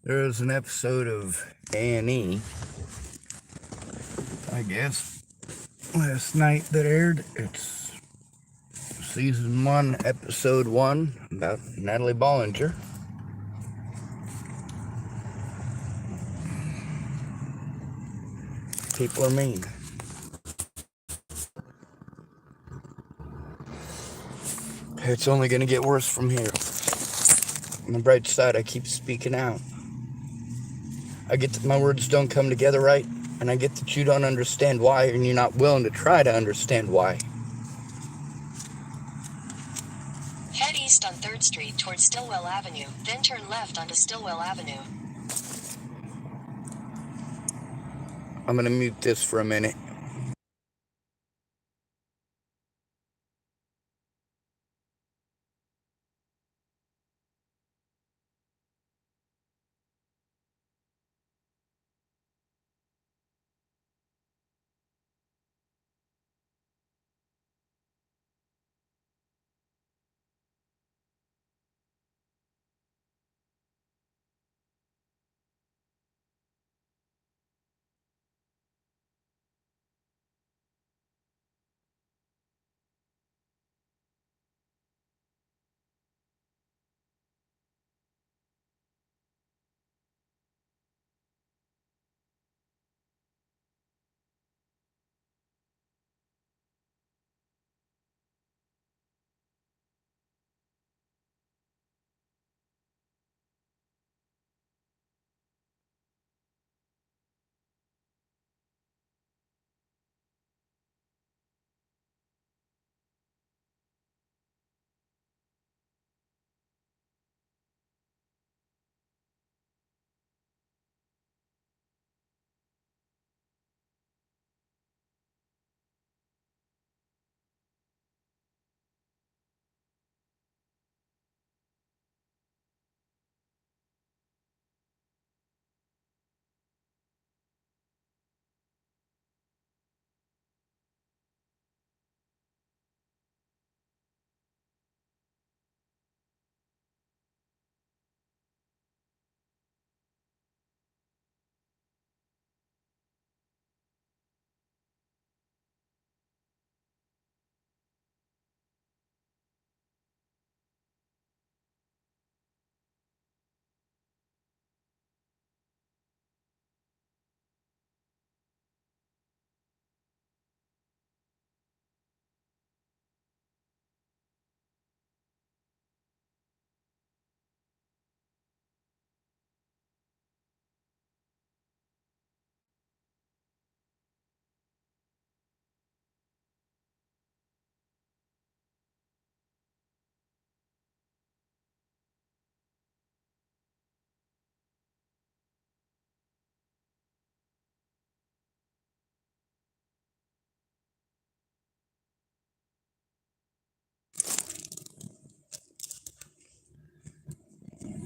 There was an episode of A&E, I guess, last night that aired. It's season 1, episode 1, about Natalie Bollinger. People are mean. It's only going to get worse from here. On the bright side, I keep speaking out. I get that my words don't come together right, and I get that you don't understand why, and you're not willing to try to understand why. Head east on 3rd Street towards Stillwell Avenue, then turn left onto Stillwell Avenue. I'm going to mute this for a minute.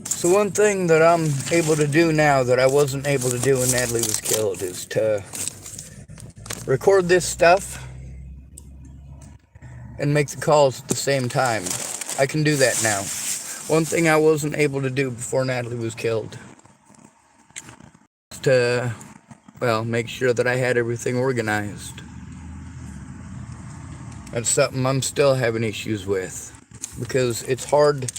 So one thing that I'm able to do now that I wasn't able to do when Natalie was killed is to record this stuff and make the calls at the same time. I can do that now. One thing I wasn't able to do before Natalie was killed is to, make sure that I had everything organized. That's something I'm still having issues with, because it's hard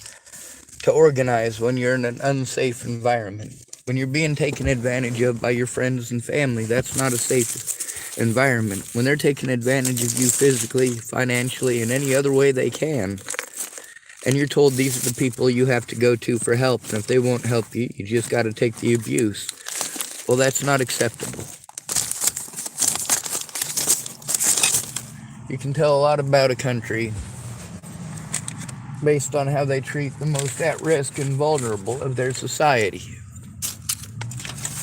to organize when you're in an unsafe environment. When you're being taken advantage of by your friends and family, that's not a safe environment. When they're taking advantage of you physically, financially, and any other way they can, and you're told these are the people you have to go to for help, and if they won't help you, you just got to take the abuse. Well, that's not acceptable. You can tell a lot about a country based on how they treat the most at-risk and vulnerable of their society.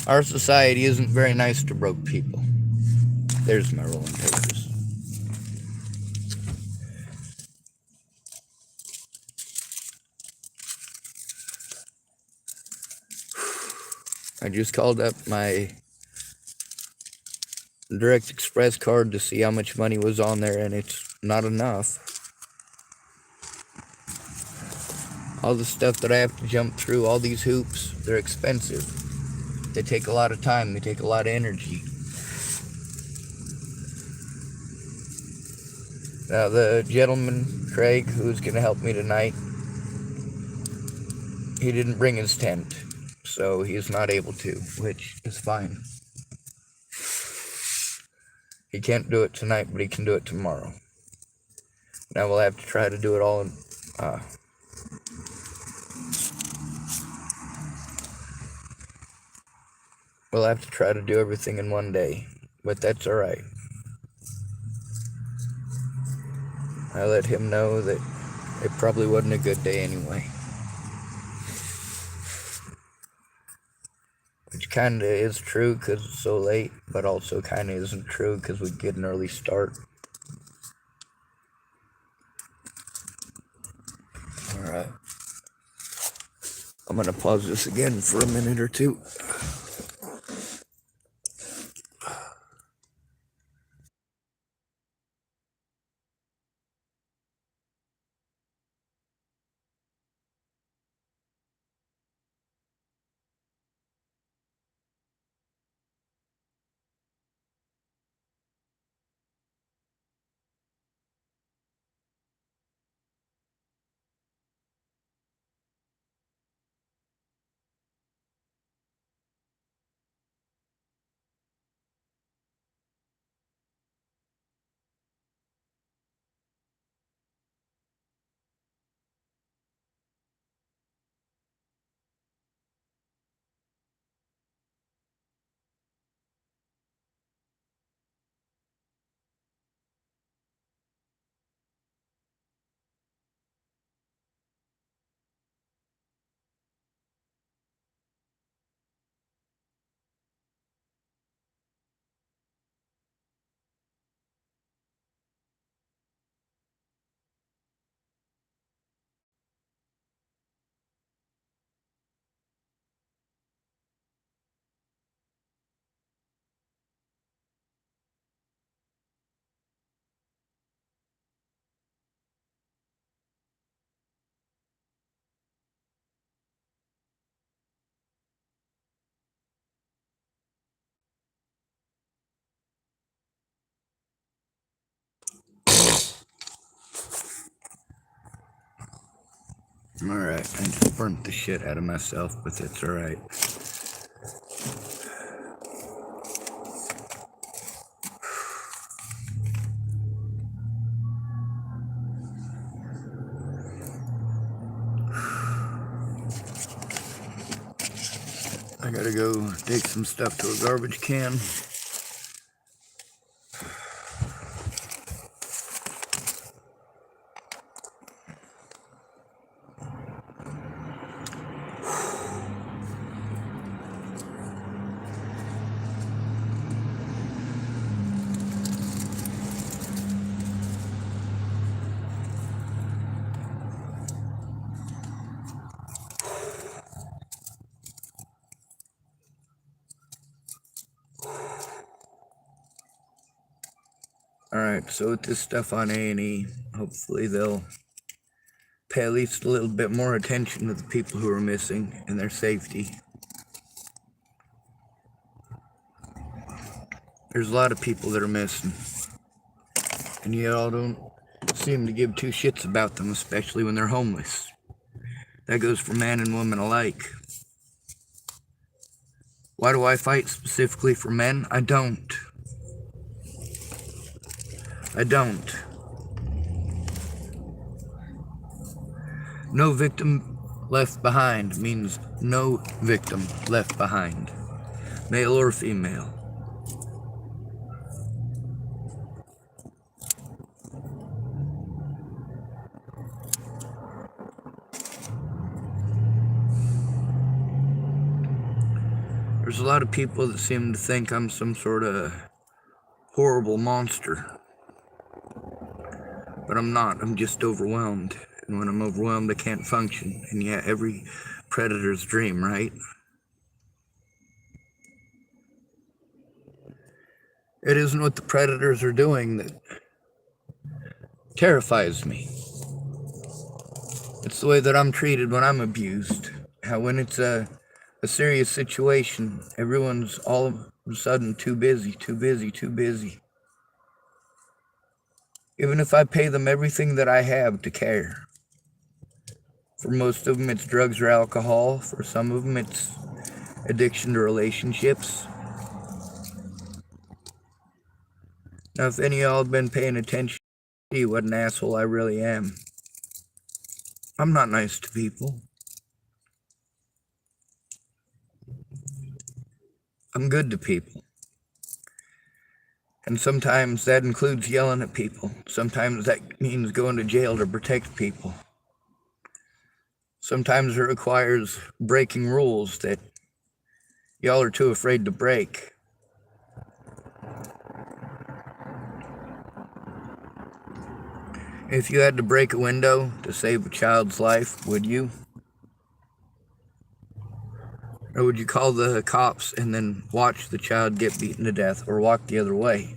Our society isn't very nice to broke people. There's my rolling papers. I just called up my Direct Express card to see how much money was on there, and it's not enough. All the stuff that I have to jump through, all these hoops, they're expensive. They take a lot of time, they take a lot of energy. Now, the gentleman, Craig, who's going to help me tonight, he didn't bring his tent, so he's not able to, which is fine. He can't do it tonight, but he can do it tomorrow. Now we'll have to try to do it all in, we'll have to try to do everything in one day, but that's alright. I let him know that it probably wasn't a good day anyway. Which kinda is true because it's so late, but also kinda isn't true because we get an early start. Alright. I'm gonna pause this again for a minute or two. Alright, I just burnt the shit out of myself, but that's alright. I gotta go take some stuff to a garbage can. Alright, so with this stuff on A&E, hopefully they'll pay at least a little bit more attention to the people who are missing and their safety. There's a lot of people that are missing, and y'all don't seem to give two shits about them, especially when they're homeless. That goes for man and woman alike. Why do I fight specifically for men? I don't. No victim left behind means no victim left behind, male or female. There's a lot of people that seem to think I'm some sort of horrible monster. But I'm not. I'm just overwhelmed. And when I'm overwhelmed, I can't function. And yeah, every predator's dream, right? It isn't what the predators are doing that terrifies me. It's the way that I'm treated when I'm abused. How when it's a serious situation, everyone's all of a sudden too busy, too busy, too busy. Even if I pay them everything that I have to care. For most of them, it's drugs or alcohol. For some of them, it's addiction to relationships. Now, if any of y'all have been paying attention, see what an asshole I really am. I'm not nice to people. I'm good to people. And sometimes that includes yelling at people. Sometimes that means going to jail to protect people. Sometimes it requires breaking rules that y'all are too afraid to break. If you had to break a window to save a child's life, would you? Or would you call the cops and then watch the child get beaten to death or walk the other way?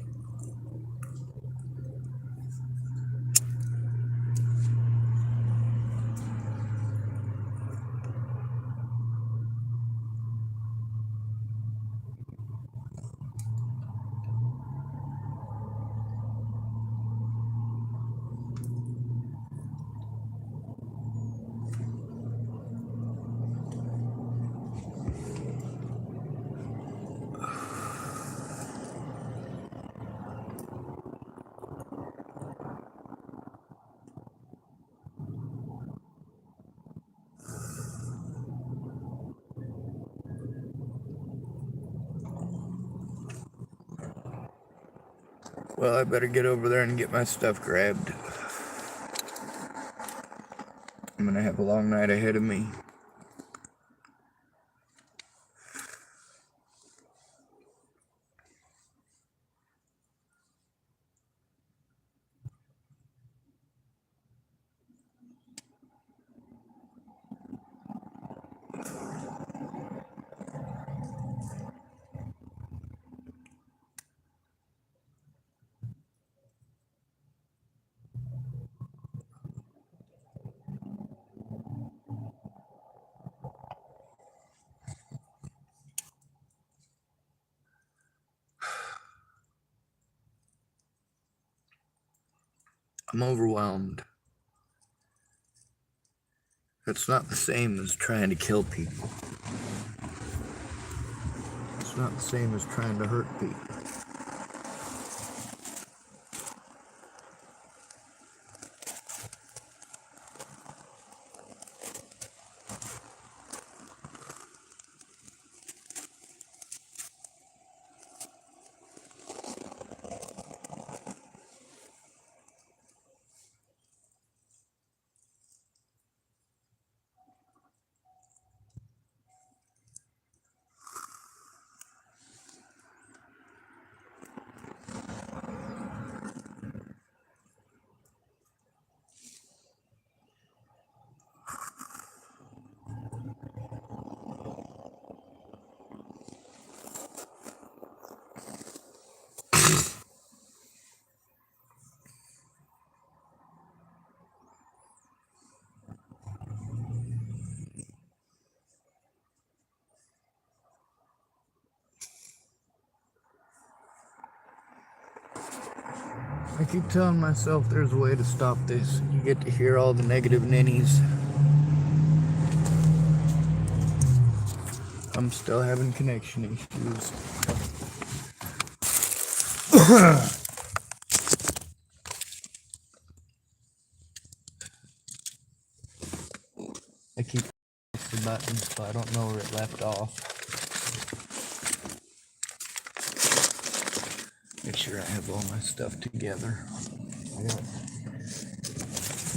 Well, I better get over there and get my stuff grabbed. I'm gonna have a long night ahead of me. I'm overwhelmed. That's not the same as trying to kill people. It's not the same as trying to hurt people. I keep telling myself there's a way to stop this. You get to hear all the negative ninnies. I'm still having connection issues. I keep the button so I don't know where it left off. Make sure I have all my stuff together. I got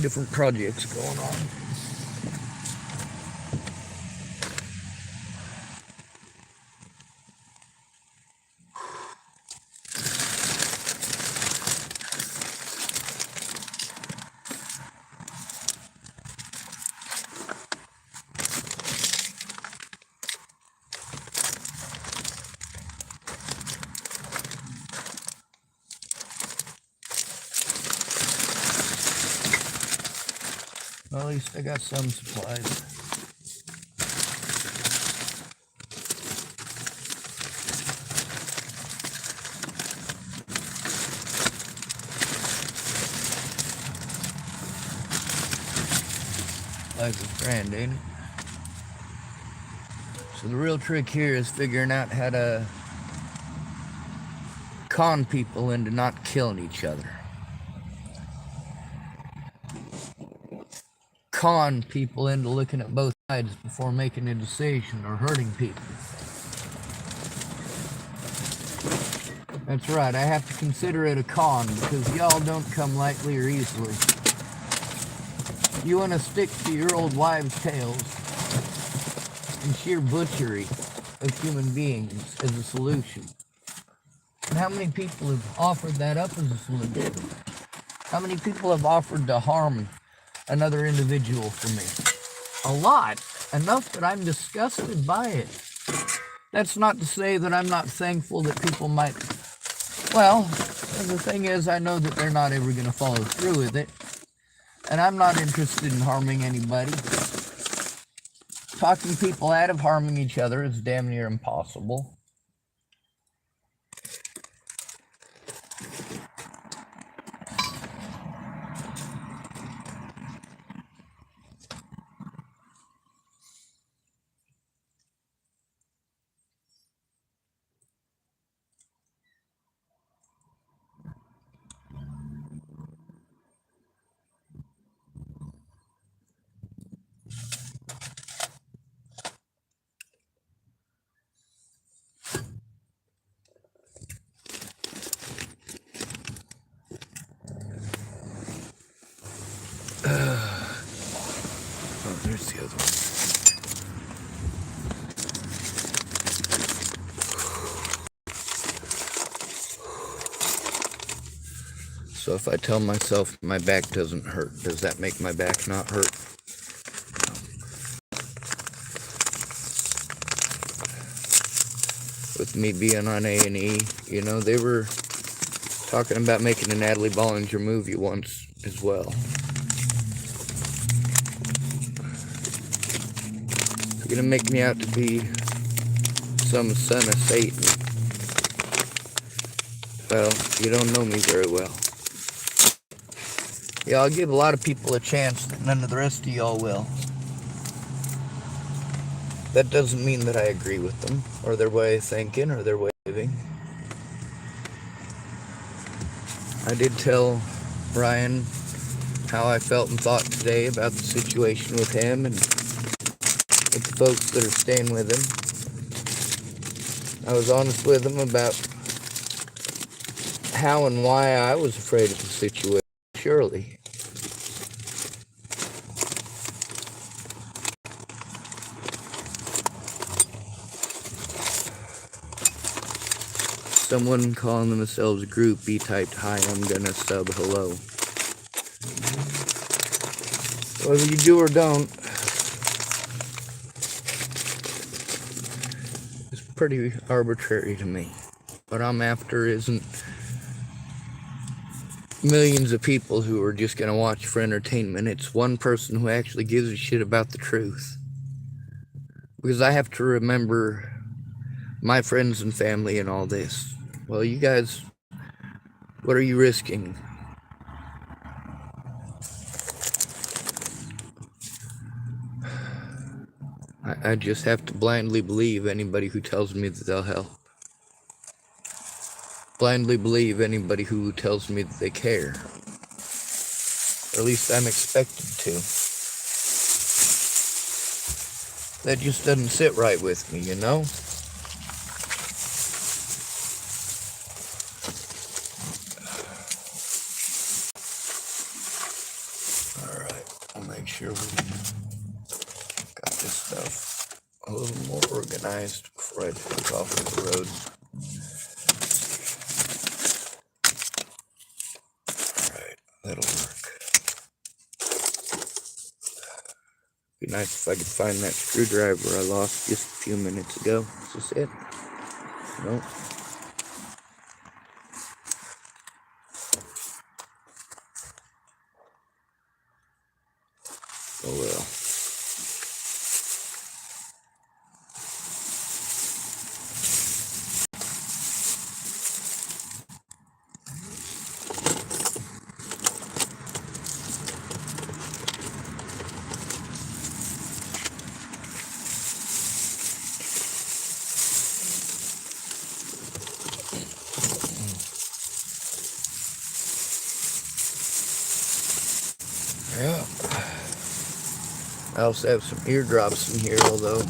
different projects going on. Well, least I got some supplies. Life is grand, ain't it? So the real trick here is figuring out how to con people into not killing each other. Con people into looking at both sides before making a decision or hurting people. That's right, I have to consider it a con because y'all don't come lightly or easily. You want to stick to your old wives' tales and sheer butchery of human beings as a solution. And how many people have offered that up as a solution? How many people have offered to harm another individual for me? A lot. Enough that I'm disgusted by it. That's not to say that I'm not thankful that people might... Well, the thing is, I know that they're not ever going to follow through with it. And I'm not interested in harming anybody. Talking people out of harming each other is damn near impossible. Oh, there's the other one. So if I tell myself my back doesn't hurt, does that make my back not hurt? With me being on A&E, you know, they were talking about making a Natalie Bollinger movie once as well. They're gonna make me out to be some son of Satan. Well, you don't know me very well. Yeah, I'll give a lot of people a chance that none of the rest of y'all will. That doesn't mean that I agree with them, or their way of thinking, or their way of living. I did tell Ryan how I felt and thought today about the situation with him and with the folks that are staying with him. I was honest with him about how and why I was afraid of the situation, surely. Someone calling themselves groupie typed, "Hi, I'm gonna sub hello." Whether you do or don't, it's pretty arbitrary to me. What I'm after isn't millions of people who are just gonna watch for entertainment. It's one person who actually gives a shit about the truth. Because I have to remember my friends and family and all this. Well, you guys, what are you risking? I just have to blindly believe anybody who tells me that they'll help. Blindly believe anybody who tells me that they care. Or at least I'm expected to. That just doesn't sit right with me, you know? Alright, I'll make sure we got this stuff a little more organized before I take off the road. Alright, that'll work. Be nice if I could find that screwdriver I lost just a few minutes ago. Is this it? Nope. I also have some eardrops in here, although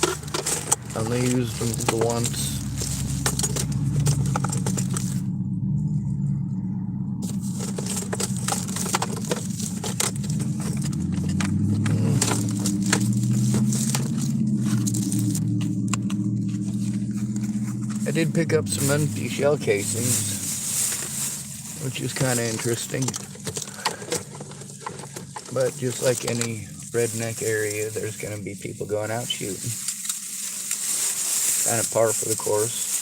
I only used them the once. I did pick up some empty shell casings, which is kind of interesting. But just like any redneck area, there's going to be people going out shooting. Kind of par for the course.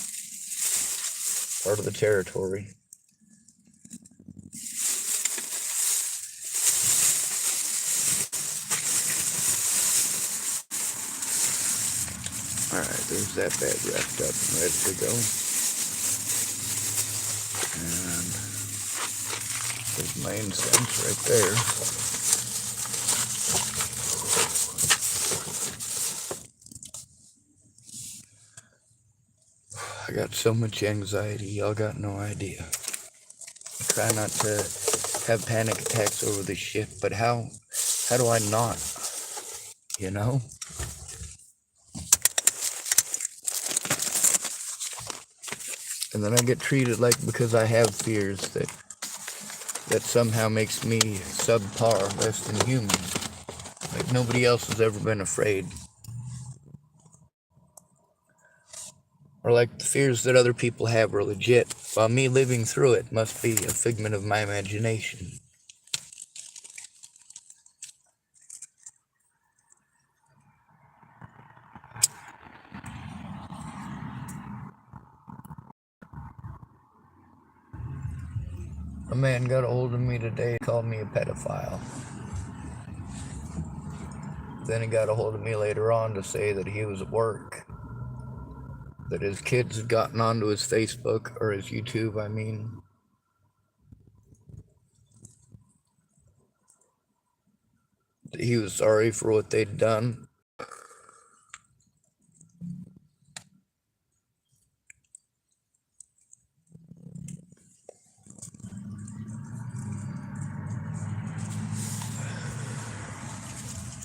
Part of the territory. Alright, there's that bag wrapped up and ready to go. And there's my incense right there. I got so much anxiety, y'all got no idea. I try not to have panic attacks over this shit, but how do I not? You know? And then I get treated like, because I have fears, that somehow makes me subpar, less than human. Like nobody else has ever been afraid. Or like the fears that other people have are legit, while me living through it must be a figment of my imagination. A man got a hold of me today, called me a pedophile. Then he got a hold of me later on to say that he was at work, that his kids had gotten onto his Facebook, or his YouTube, I mean. That he was sorry for what they'd done.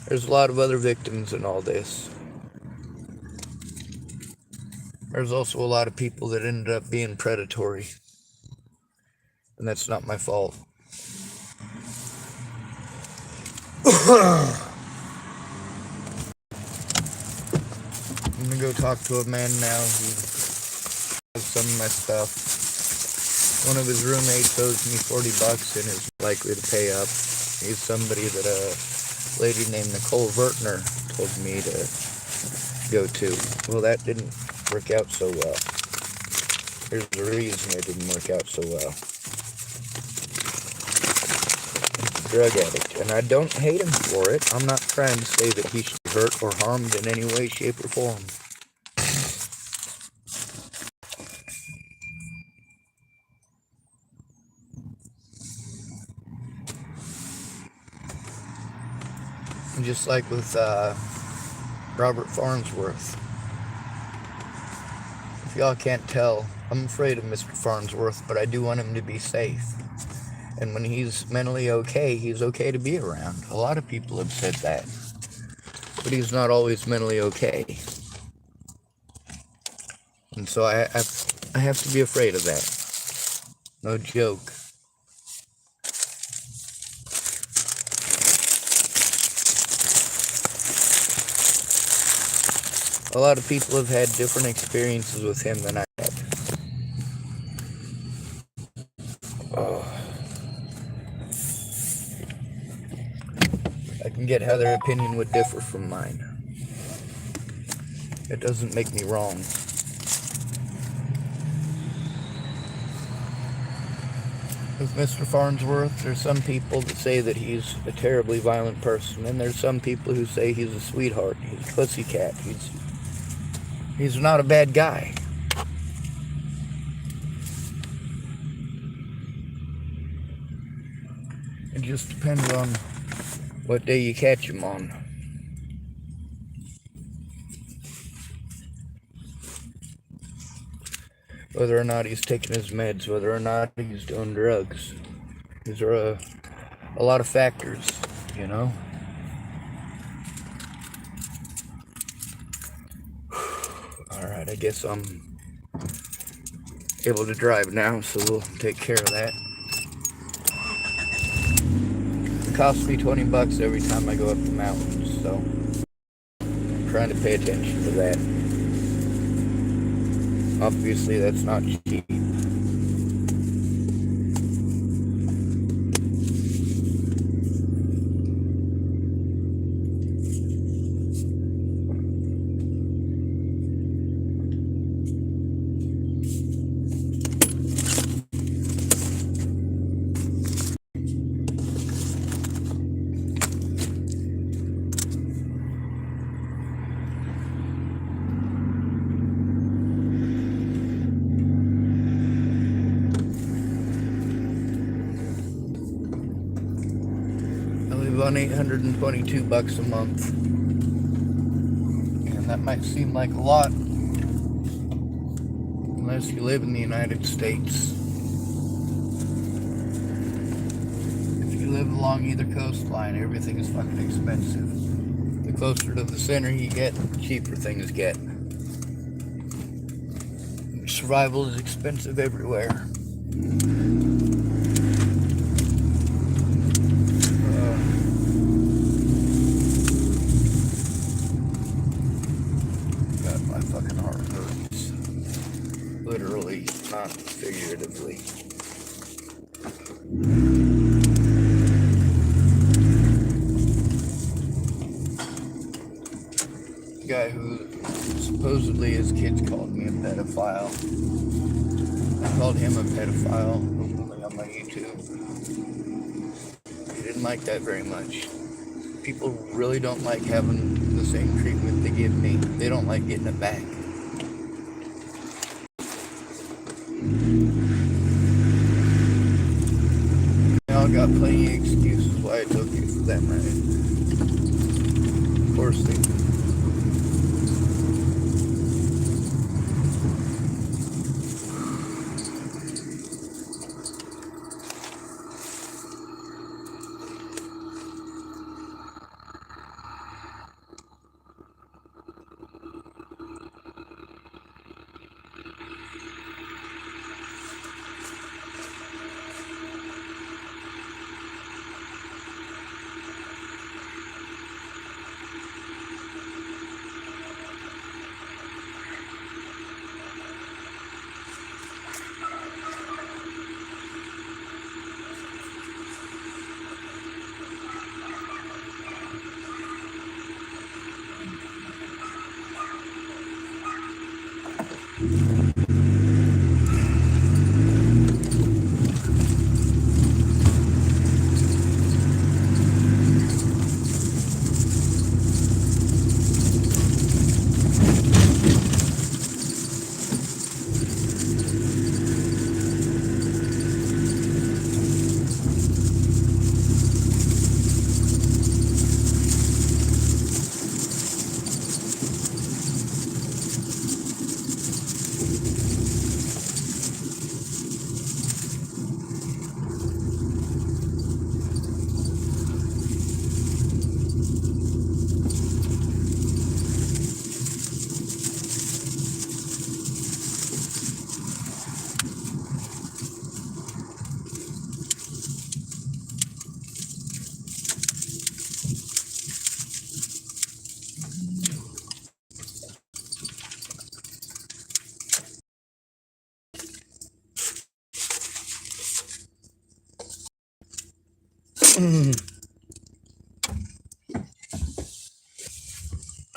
There's a lot of other victims in all this. There's also a lot of people that ended up being predatory. And that's not my fault. I'm gonna go talk to a man now who has some of my stuff. One of his roommates owes me $40 and is likely to pay up. He's somebody that a lady named Nicole Vertner told me to go to. Well, that didn't work out so well. There's a reason it didn't work out so well. Drug addict, and I don't hate him for it. I'm not trying to say that he should be hurt or harmed in any way, shape, or form. And just like with Robert Farnsworth. If y'all can't tell, I'm afraid of Mr. Farnsworth, but I do want him to be safe. And when he's mentally okay, he's okay to be around. A lot of people have said that. But he's not always mentally okay. And so I have to be afraid of that. No joke. A lot of people have had different experiences with him than I had. I can get how their opinion would differ from mine. It doesn't make me wrong. With Mr. Farnsworth, there's some people that say that he's a terribly violent person, and there's some people who say he's a sweetheart, he's a pussycat, he's not a bad guy. It just depends on what day you catch him on. Whether or not he's taking his meds, whether or not he's doing drugs. These are a lot of factors, you know? Alright, I guess I'm able to drive now, so we'll take care of that. It costs me 20 bucks every time I go up the mountains, so I'm trying to pay attention to that. Obviously, that's not cheap. I live on 822 bucks a month. And that might seem like a lot unless you live in the United States. If you live along either coastline, everything is fucking expensive. The closer to the center you get, the cheaper things get. Survival is expensive everywhere. God, my fucking heart hurts. Literally, not figuratively. The guy who supposedly his kids called me a pedophile. I called him a pedophile openly on my YouTube. He didn't like that very much. People really don't like having the same treatment they give me. They don't like getting it back. Y'all got plenty of excuses why it's okay for them, right? Of course they do.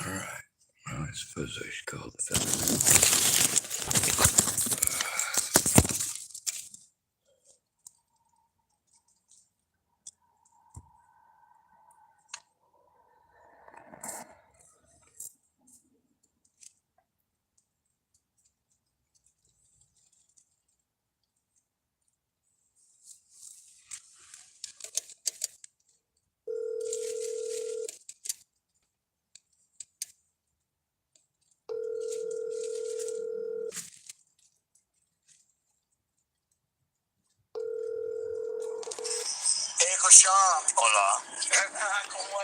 Alright. Well, I suppose I should call the fella.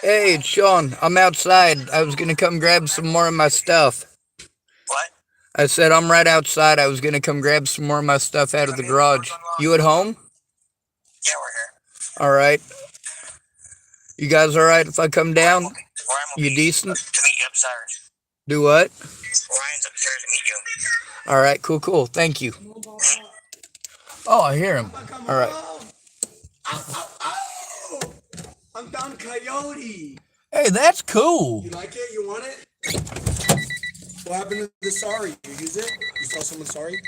Hey, it's Sean. I'm outside. I was gonna come grab some more of my stuff. What? I said I'm right outside. I was gonna come grab some more of my stuff out of the garage. You at home? Yeah, we're here. All right. You guys all right if I come down? Ryan will You be decent? to meet you upstairs. Do what? Ryan's upstairs to meet you. All right, cool. Thank you. Oh, I hear him. All right. I'm found coyote. Hey, that's cool. You like it? You want it? What happened to the sorry? You use it? You saw someone sorry?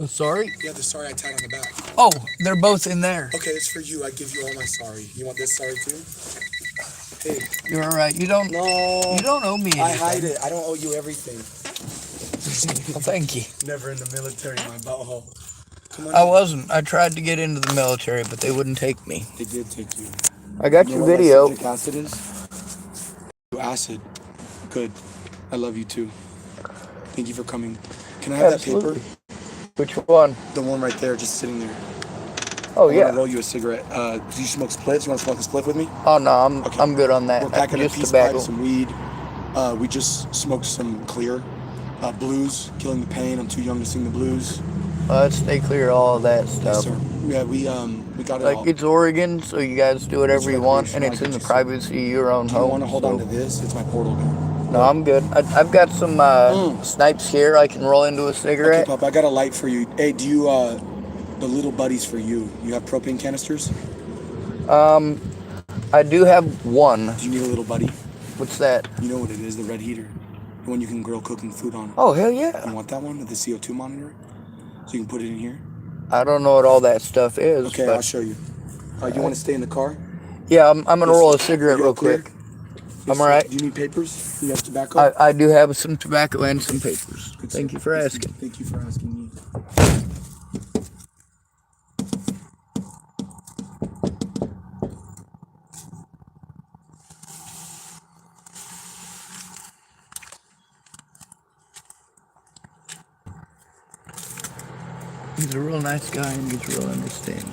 Sorry? Yeah, the sorry I tied on the back. Oh, they're both in there. Okay, it's for you. I give you all my sorry. You want this sorry too? Hey. You're all right. You don't owe me anything. I hide it. I don't owe you everything. Well, thank you. Never in the military, my butthole. Come on. I wasn't. I tried to get into the military, but they wouldn't take me. They did take you. I got your video. Citric acid is? Acid. Good. I love you too. Thank you for coming. Can I have Absolutely. that paper? Which one? The one right there, just sitting there. Oh, I yeah. want to roll you a cigarette. Do you smoke splits? You want to smoke a split with me? Oh, no, I'm good on that. We're packing a Just peace tobacco. pipe, some weed. We just smoked some clear. Blues, killing the pain. I'm too young to sing the blues. Let's stay clear of all that Yes, stuff. sir. Yeah, we got it all. Like, it's Oregon, so you guys do whatever you want, and it's in the privacy of your own Do you home. want to hold on to this? It's my portal gun. No, I'm good. I've got some snipes here. I can roll into a Okay, cigarette. Pop, I got a light for you. Hey, do you, the little buddies for you, you have propane canisters? I do have one. Do you need a little buddy? What's that? You know what it is, the red heater. The one you can grill cooking food on. Oh, hell yeah. You want that one with the CO2 monitor? So you can put it in here? I don't know what all that stuff is. Okay, but I'll show you. You want to stay in the car? yeah, I'm going to roll a cigarette You real all clear? quick. Yes, I'm all right. Do you need papers? Do you have tobacco? I do have some tobacco and some papers. Good, Thank sir. you for asking. Thank you for asking me. He's a real nice guy and he's real understanding.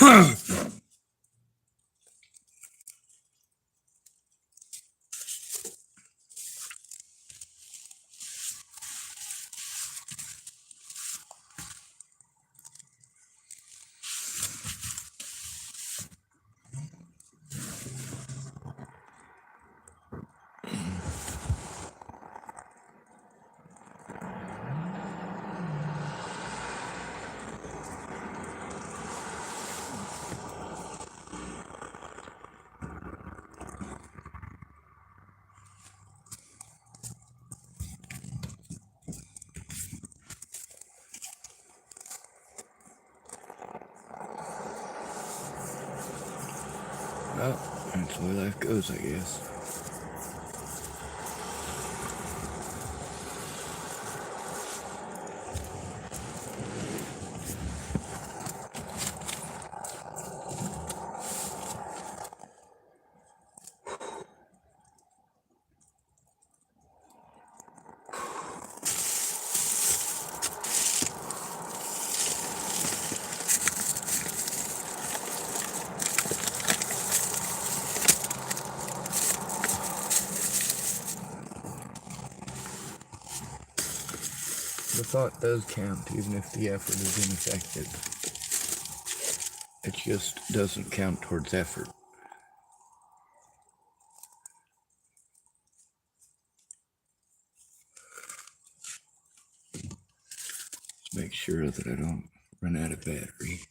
Well, that's the way life goes, I guess. The thought does count, even if the effort is ineffective. It just doesn't count towards effort. Let's make sure that I don't run out of battery.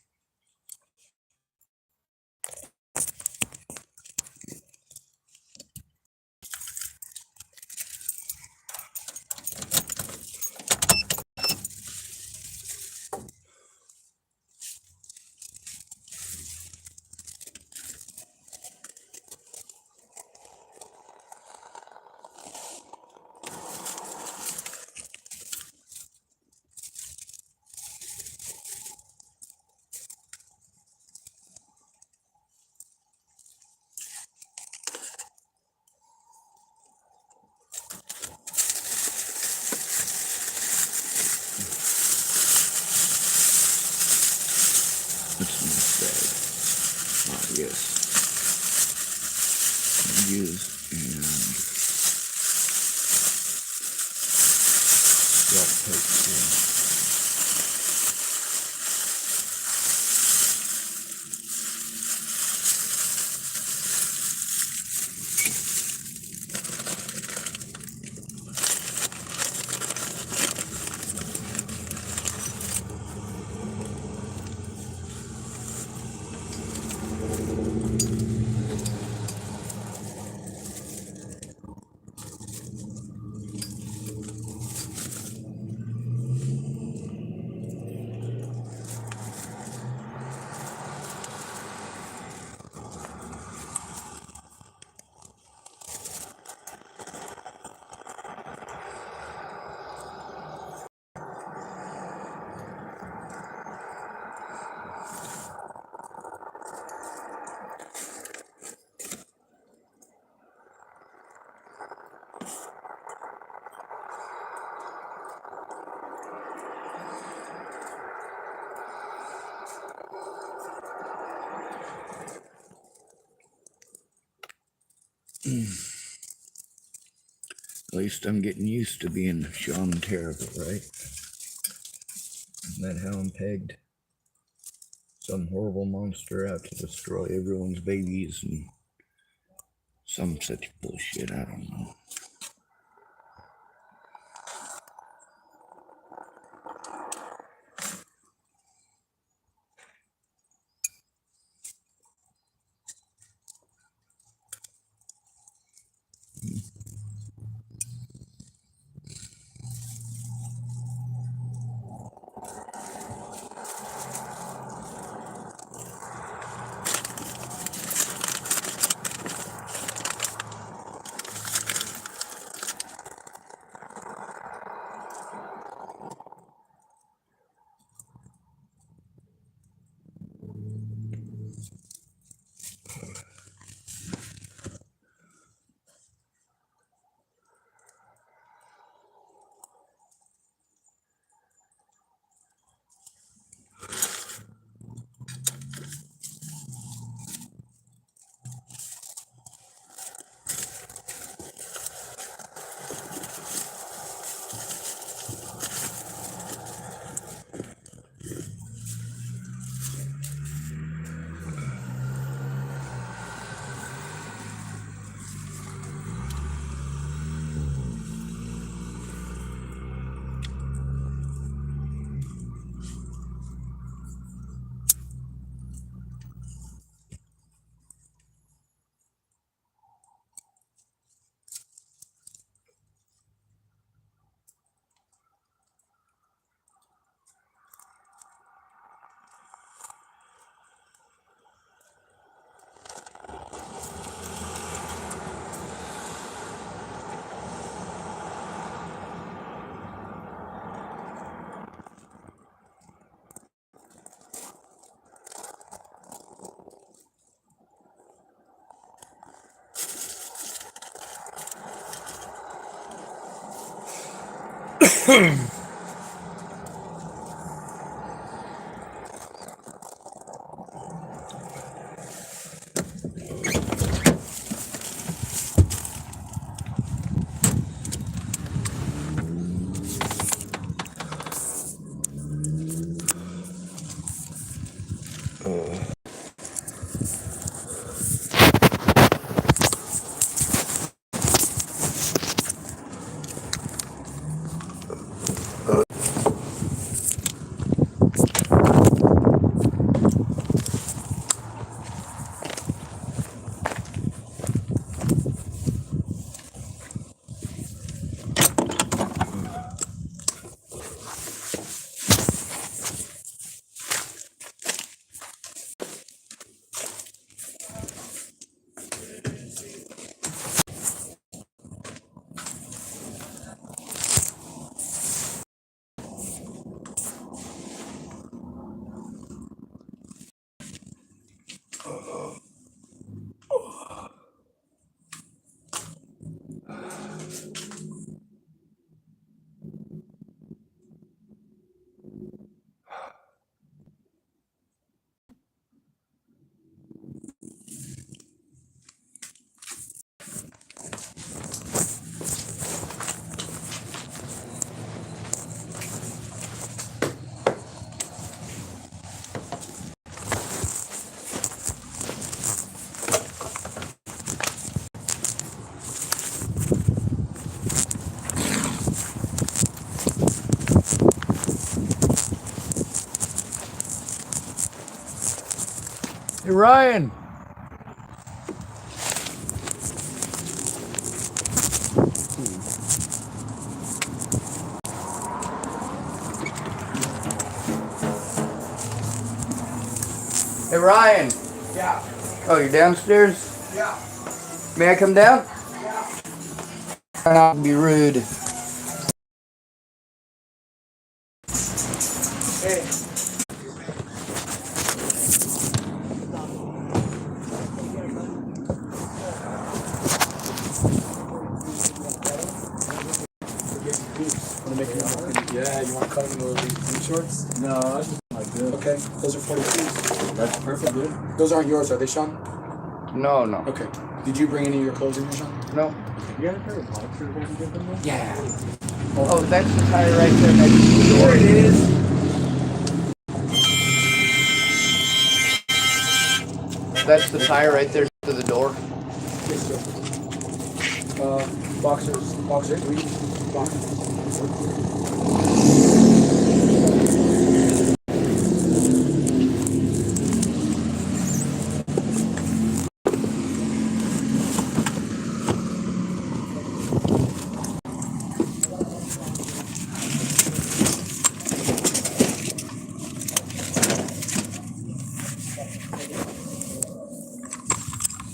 What's my bag? Ah, yes. Use and rock tape. At least I'm getting used to being Sean Terrible, right? Isn't that how I'm pegged? Some horrible monster out to destroy everyone's babies and some such bullshit, I don't know. Hey, Ryan. Hey, Ryan. Yeah. Oh, you're downstairs? Yeah. May I come down? Yeah. Try not to be rude. Hey. Yeah, you want to cut them in these shorts? No, I just like this. Okay, those are 42s. That's perfect, dude. Those aren't yours, are they, Sean? No, no. Okay. Did you bring any of your clothes in here, Sean? No. You got a pair of boxers I can get them with? Yeah. Oh, that's the tire right there next to the door. There it is. That's the tire right there to the door. Yes, sir. Boxers. Boxers. Boxers.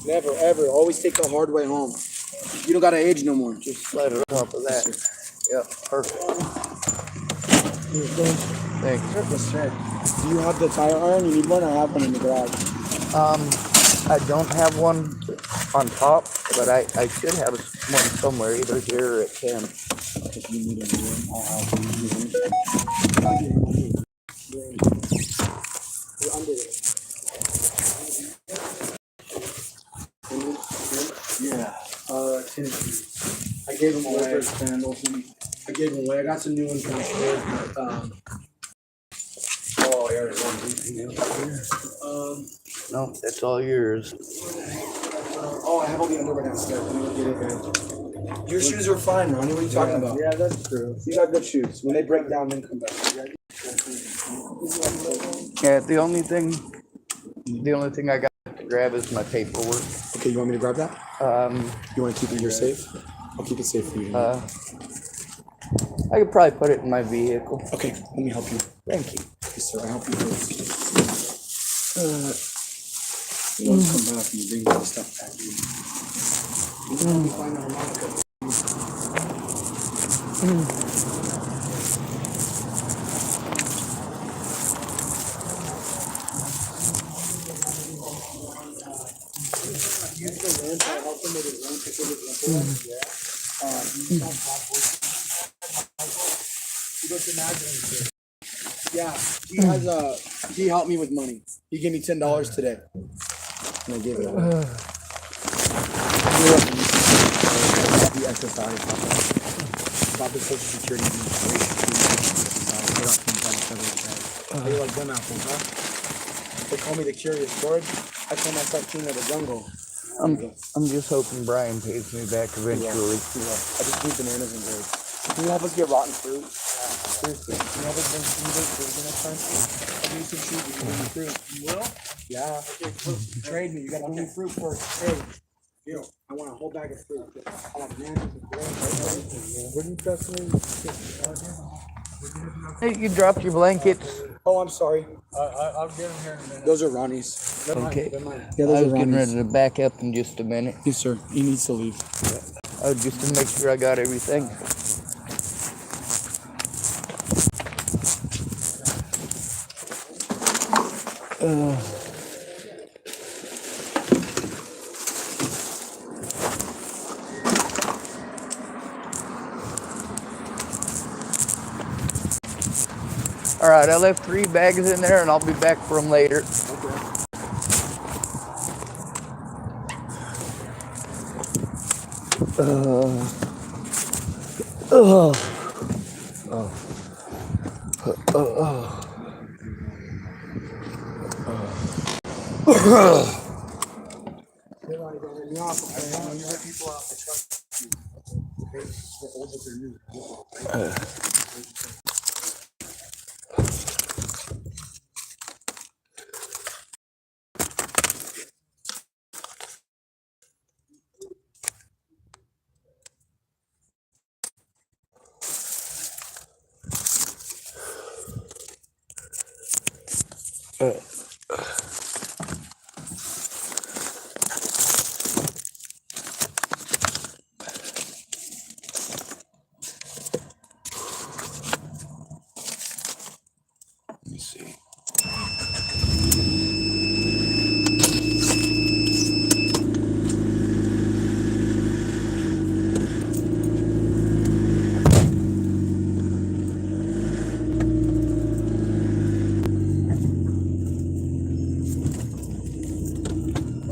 Never, ever. Always take the hard way home. You don't gotta age no more. Just slide it on top of that. Yep, perfect. Thanks. Yes, sir. Do you have the tire iron? You need one? I have one in the garage. I don't have one on top, but I should have one somewhere, either here or at camp. If you need a new one, I'll have one. You're under it. Yeah. Tennis shoes. I gave them away. I gave them away. I got some new ones downstairs, but oh, yeah, there's one anything else here. No, that's all yours. Oh, I have all the underwear downstairs. Let me go get it, man. Your shoes are fine, Ronnie. What are you talking about? Yeah, that's true. You got good shoes. When they break down, then come back. Yeah, the only thing I got to grab is my paperwork. Okay, you want me to grab that? You want to keep it here safe? I'll keep it safe for you. I could probably put it in my vehicle. Okay, let me help you. Thank you. Yes, sir. I help you first. You want to come back and you bring all the stuff back. You can help me find the harmonica. He goes to imagining. Yeah, he helped me with money. He gave me $10 today. And I gave it away. The SSI about the Social Security Administration. How you like them apples, huh? They call me the curious bird. I call myself king of the jungle. I'm just hoping Brian pays me back eventually. I just need bananas and grapes. Can you help us get rotten fruit? Seriously. Can you help us bring fruit the next time? I'll give you some fruit. You can bring me fruit. You will? Yeah. Okay, trade me. You gotta bring me fruit first. Hey. Yo, I want a whole bag of fruit. I want bananas and grapes. Wouldn't you trust me? Hey, you dropped your blankets. Oh, I'm sorry. I'll get him here in a minute. Those are Ronnie's. Okay. Yeah, I those was are getting Ronnie's. ready to back up in just a minute. Yes, sir. He needs to leave. Just to make sure I got everything. All right, I left 3 bags in there, and I'll be back for them later. Let me see.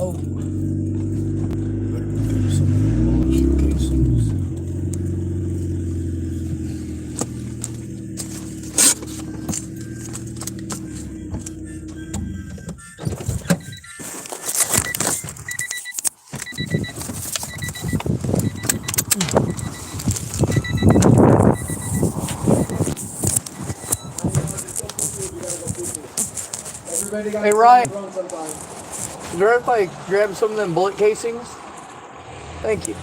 Oh, better do some bullshit casings. Hey Ryan, is there if I grab some of them bullet casings? Thank you.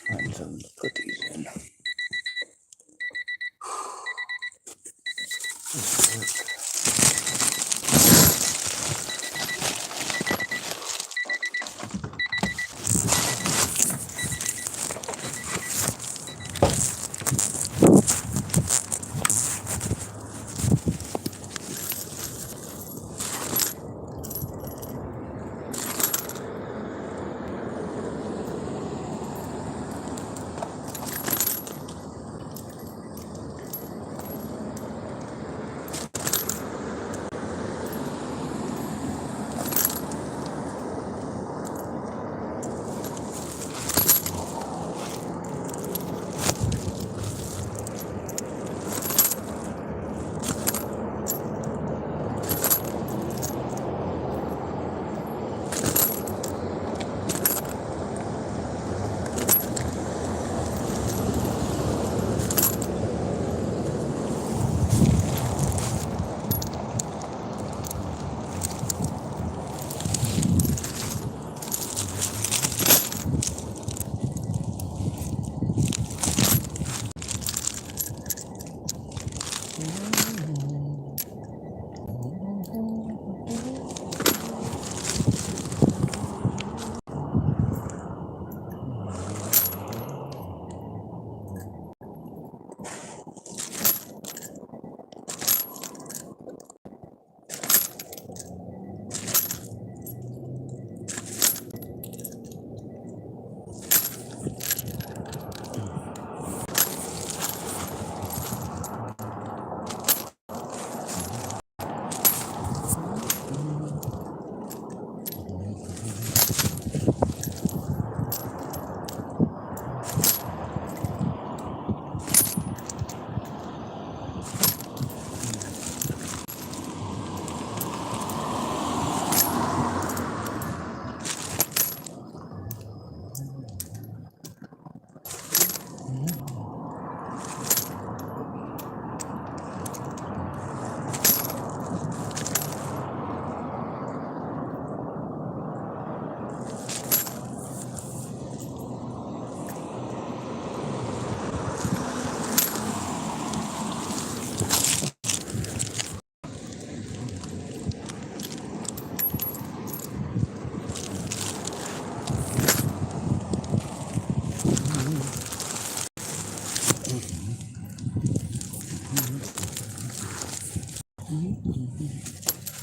Find something to put these in.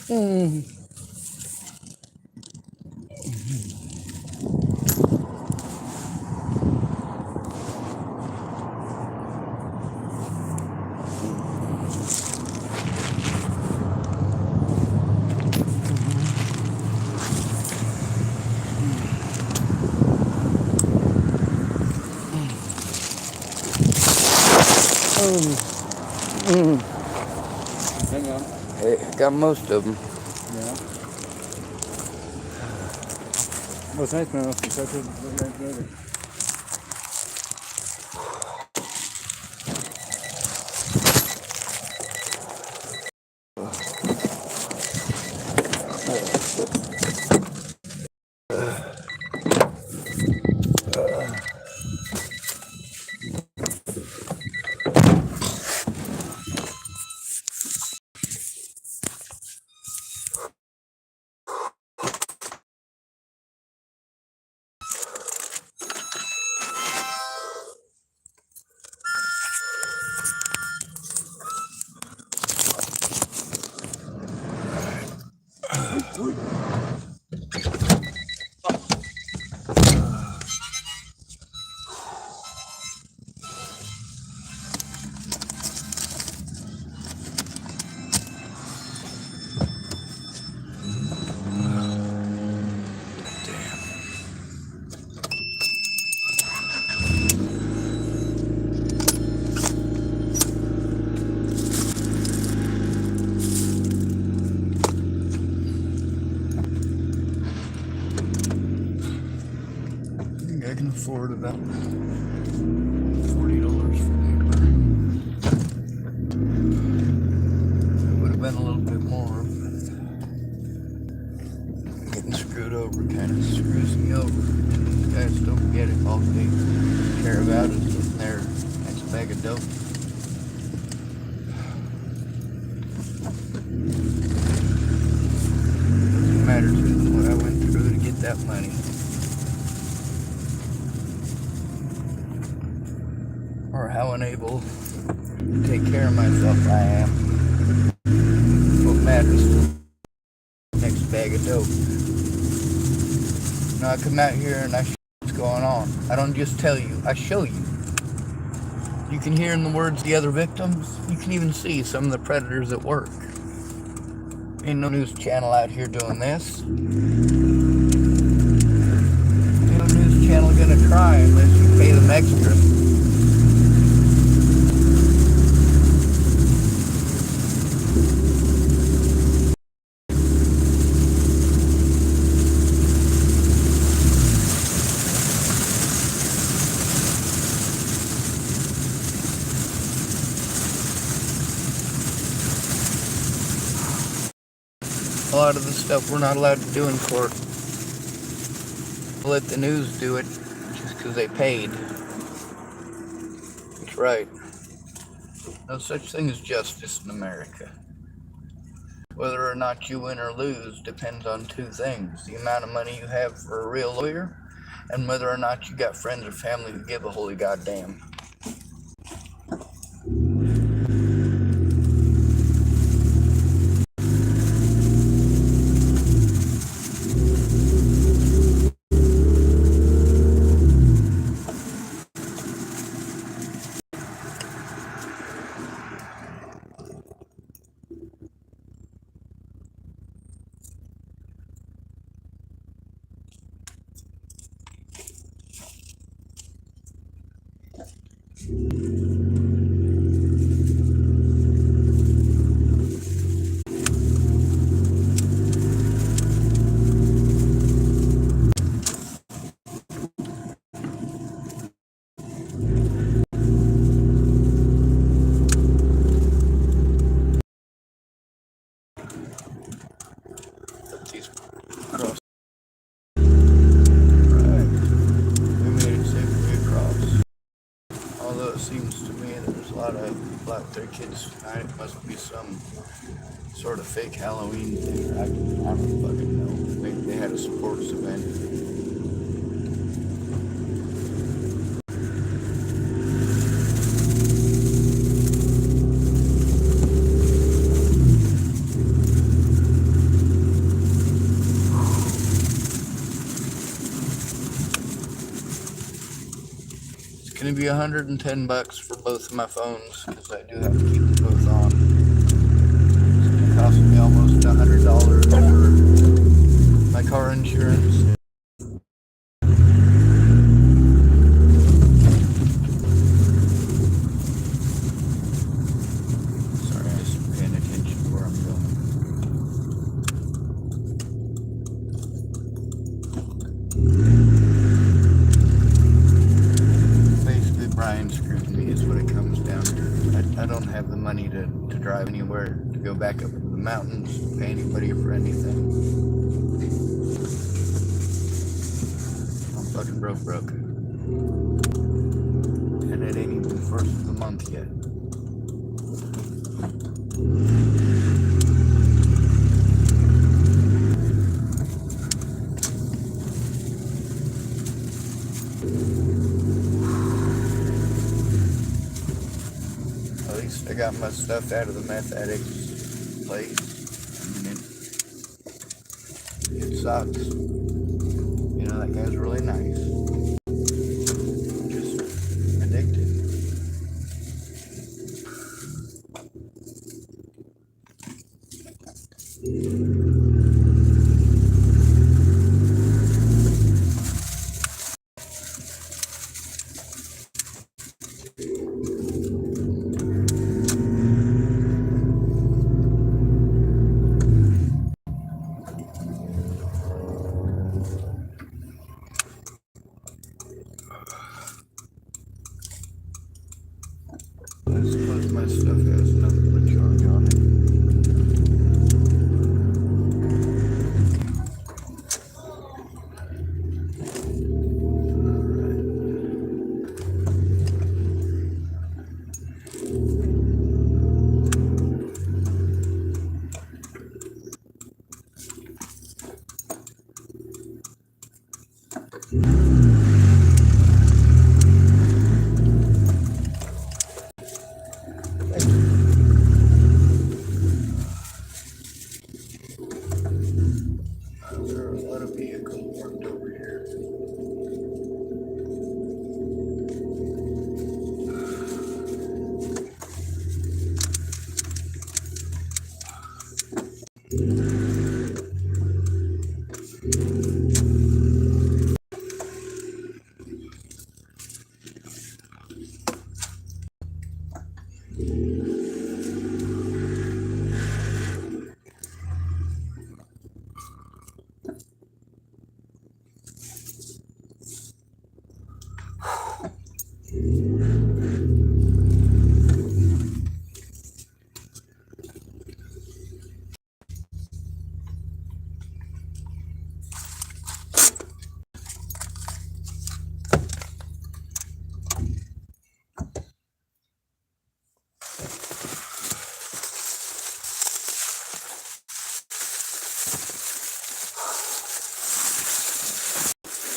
Mm. Hang on. Hey, got most of them. Yeah. Well, it's nice, man. It's such a nice movie. I think I can afford about $40 for labor. It would have been a little bit more, but getting screwed over kind of screws me over. These guys don't get it. All they care about is getting their next bag of dope. Doesn't matter to them what I went through to get that money. Or how unable to take care of myself I am. What matters to the next bag of dope. Now I come out here and I show what's going on. I don't just tell you, I show you. You can hear in the words of the other victims. You can even see some of the predators at work. Ain't no news channel out here doing this. Ain't no news channel gonna try unless you pay them extra. A lot of the stuff we're not allowed to do in court. We'll let the news do it just because they paid. That's right. No such thing as justice in America. Whether or not you win or lose depends on two things: the amount of money you have for a real lawyer, and whether or not you got friends or family who give a holy goddamn. These cross. Right. We made it safely across. Although it seems to me there's a lot of people out there kids tonight. It must be some sort of fake Halloween thing. I don't fucking know. Maybe they had a sports event. be $110 for both of my phones because I do have to keep them both on. It's gonna cost me almost $100 for my car insurance. Sorry, I was paying attention to where I'm going. Basically, Brian screwed me is what it comes down to. I don't have the money to drive anywhere, to go back up into the mountains, pay anybody for anything. I'm fucking broke. And it ain't even the first of the month yet. At least I got my stuff out of the meth addict's place. I mean, it sucks. You know, that guy's really nice. Just addicted. I suppose my stuff has nothing but charge on it. There are a lot of vehicles parked over here.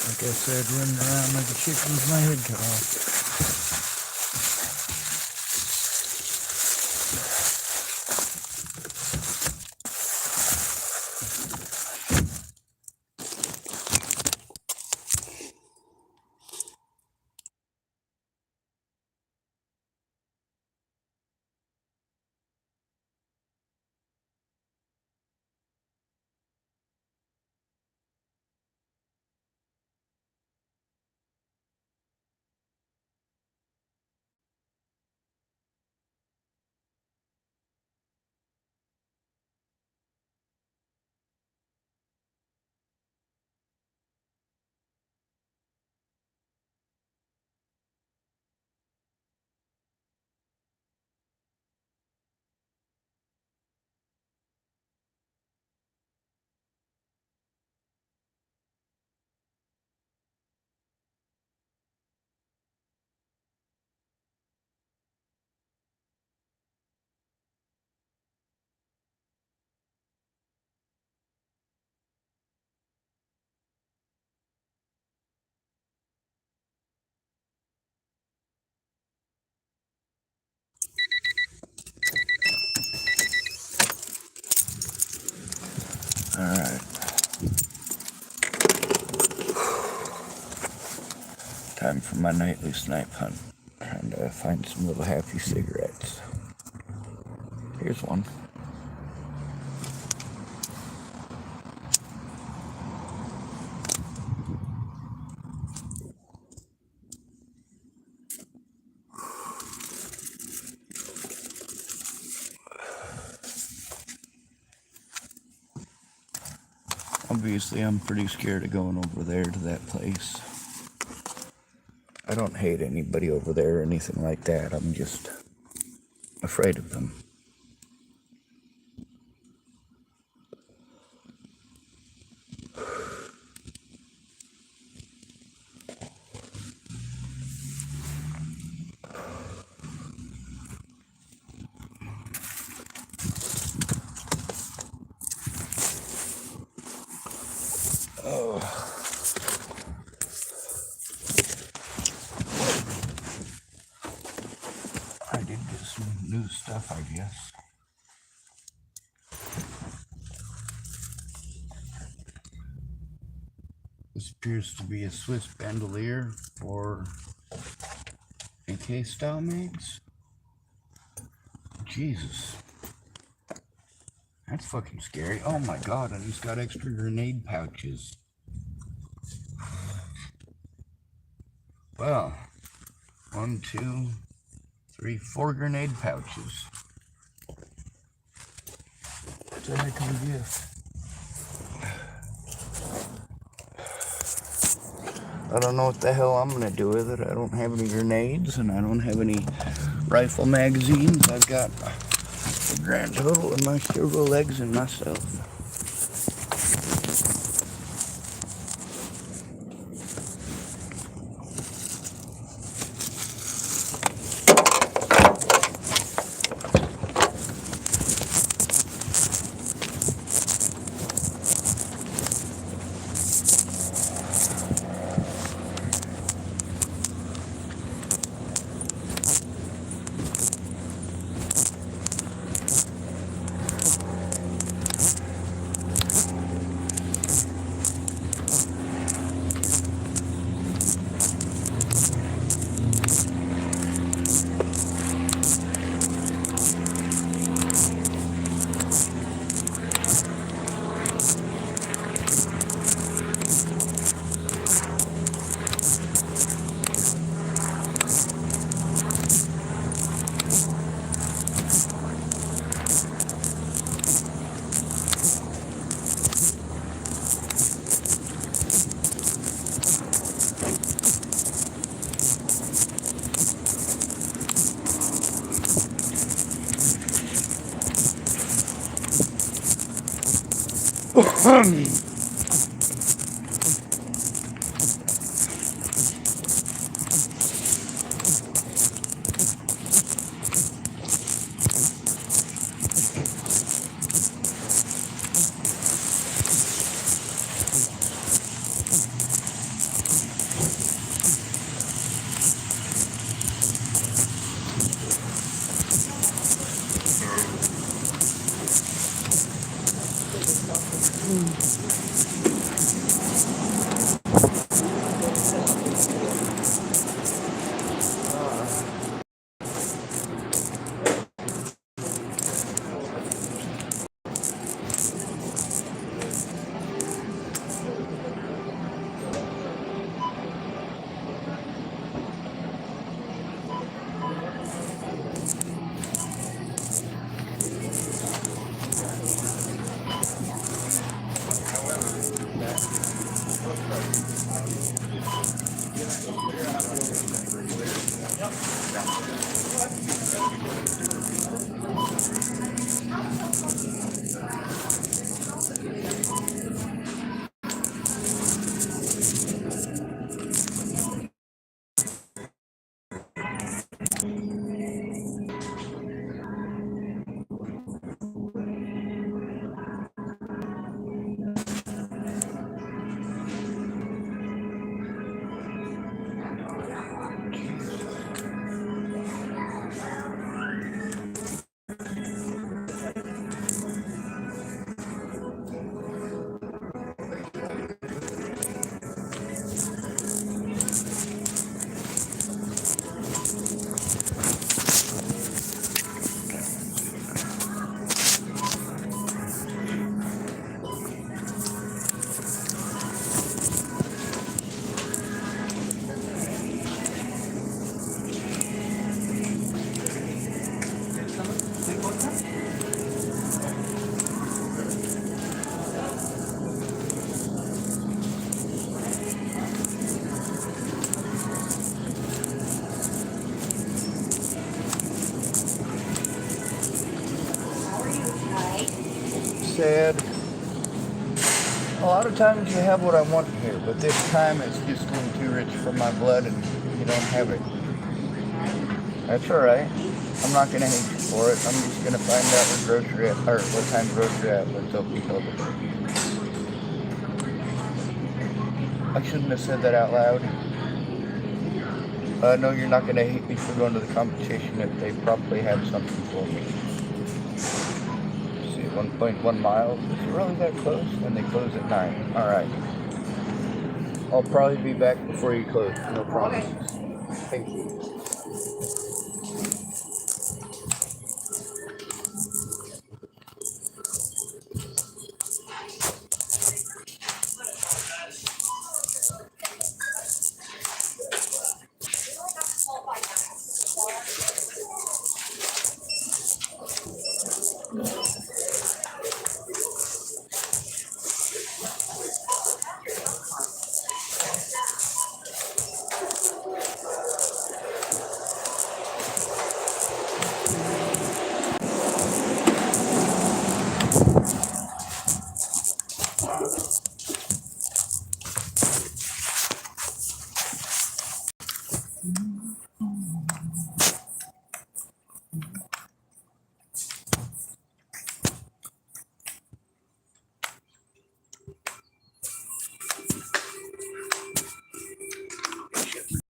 Like I said, running around like a chicken with my head cut off. Alright. Time for my nightly snipe hunt. find some little happy cigarettes. Here's one. Obviously, I'm pretty scared of going over there to that place. I don't hate anybody over there or anything like that. I'm just afraid of them. Oh. I did get some new stuff, I guess. This appears to be a Swiss bandolier for AK style mags. Jesus. That's fucking scary. Oh my god, and he's got extra grenade pouches. Well, 1, 2, 3, 4 grenade pouches. It's a heck of a gift. I don't know what the hell I'm gonna do with it. I don't have any grenades and I don't have any rifle magazines. I've got a grand total of my several legs and myself. sad. A lot of times you have what I want here, but this time it's just a little too rich for my blood and you don't have it. That's alright. I'm not gonna hate you for it. I'm just gonna find out what time grocery outlet's open till the day. I shouldn't have said that out loud. No, you're not gonna hate me for going to the competition if they probably have something for me. Let's see, 1.1 miles. Is it really that close? And they close at 9. Alright. I'll probably be back before you close. No promises. Thank you.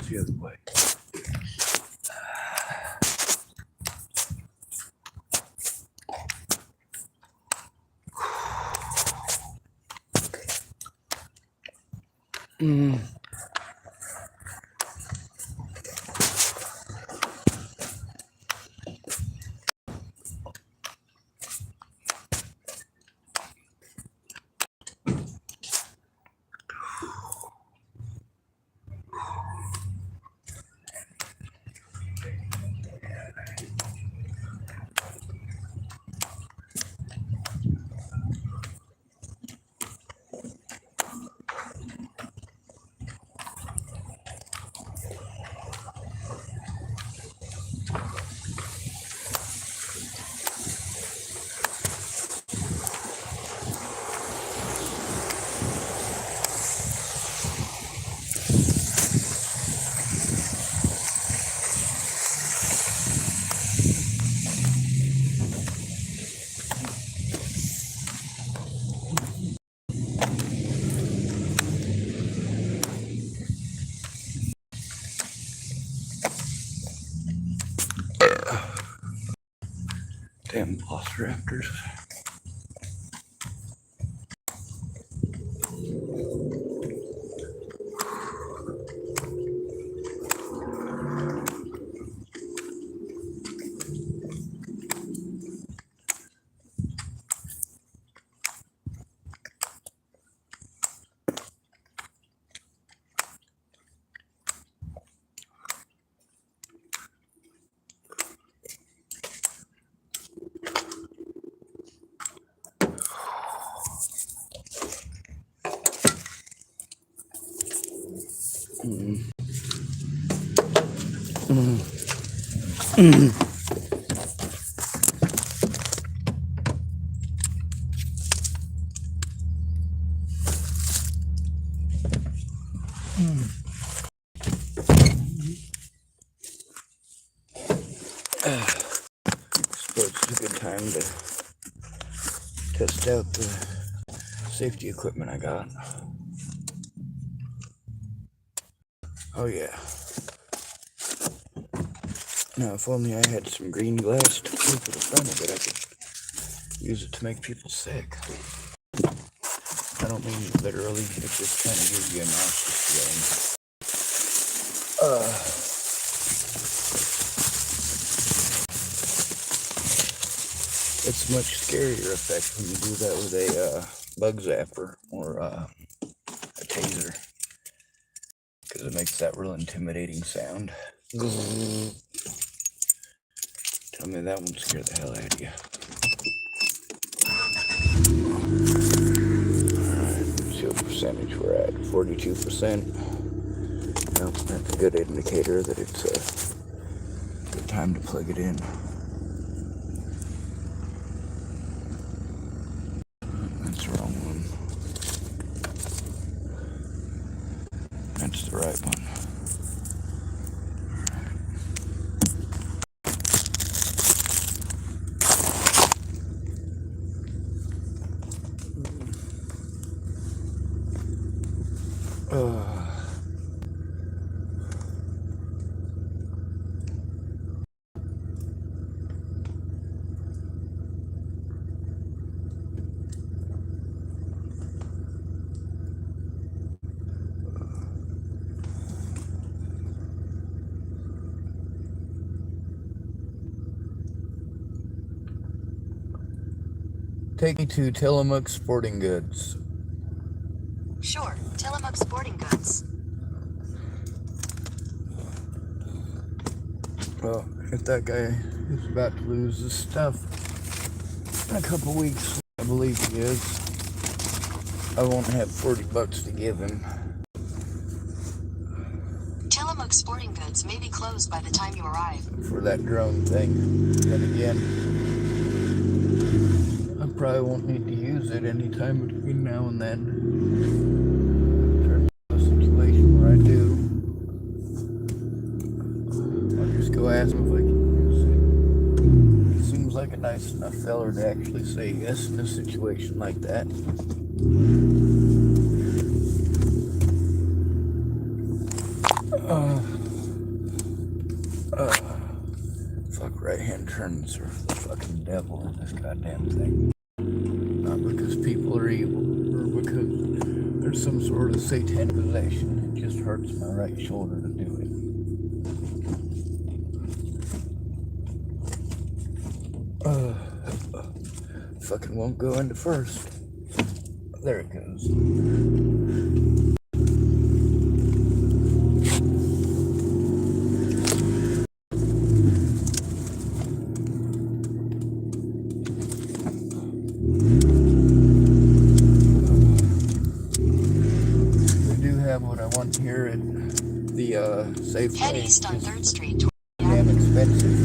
The other way. Damn velociraptors. Suppose it's a good time to test out the safety equipment I got. Oh yeah. Now if only I had some green glass to keep at the front of it, I could use it to make people sick. I don't mean literally, it just kind of gives you a nauseous feeling. It's a much scarier effect when you do that with a bug zapper or a taser, because it makes that real intimidating sound. Tell me that one scared the hell out of you. Alright, let's see what percentage we're at. 42%. Well, that's a good indicator that it's a good time to plug it in. that one. Take me to Tillamook Sporting Goods. Sure, Tillamook Sporting Goods. Well, if that guy is about to lose his stuff in a couple weeks, I believe he is, I won't have $40 to give him. Tillamook Sporting Goods may be closed by the time you arrive. For that drone thing. Then again, I probably won't need to use it anytime between now and then. Turns out a situation where I do. I'll just go ask him if I can use it. He seems like a nice enough feller to actually say yes in a situation like that. Fuck, right-hand turns are the fucking devil in this goddamn thing. Not because people are evil, or because there's some sort of satanic possession. It just hurts my right shoulder to do it. Fucking won't go into first. There it goes. What I want here at the Safeway. Head east on 3rd Street toward Damn expensive.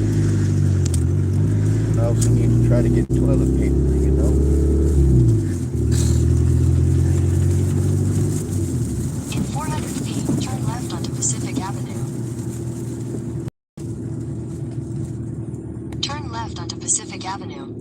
I also need to try to get toilet paper, you know. In 400 feet, turn left onto Pacific Avenue. Turn left onto Pacific Avenue.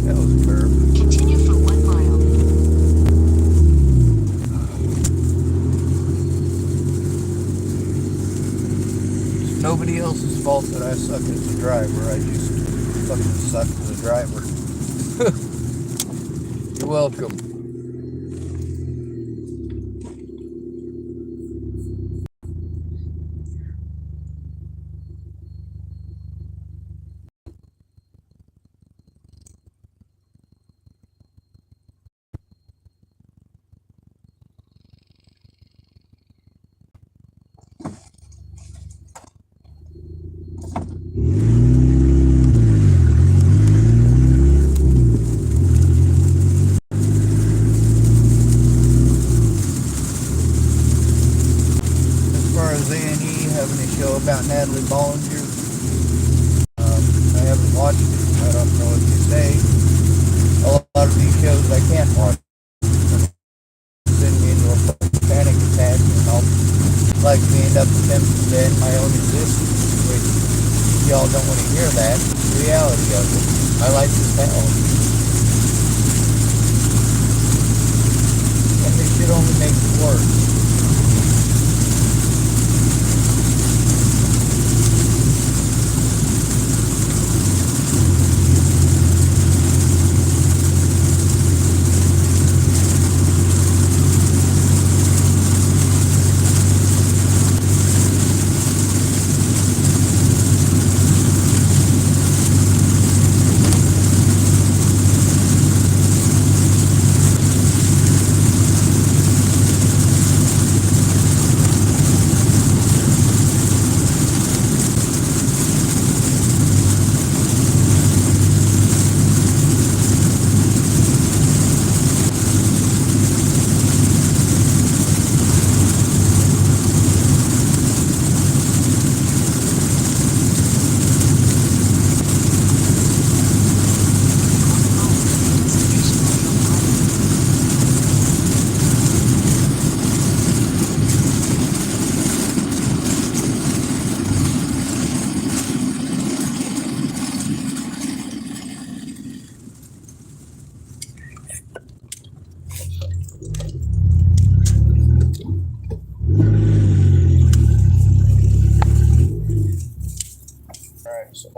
That was a curve. Continue for 1 mile. It's nobody else's fault that I suck as a driver. I just fucking suck as a driver. You're welcome. Having a show about Natalie Bollinger. I haven't watched it. I don't know what to say. A lot of these shows I can't watch. Send me into a fucking panic attack, and I'll likely end up attempting to end my own existence, which y'all don't want to hear that. The reality of it. My life is hell. And this shit only makes it worse.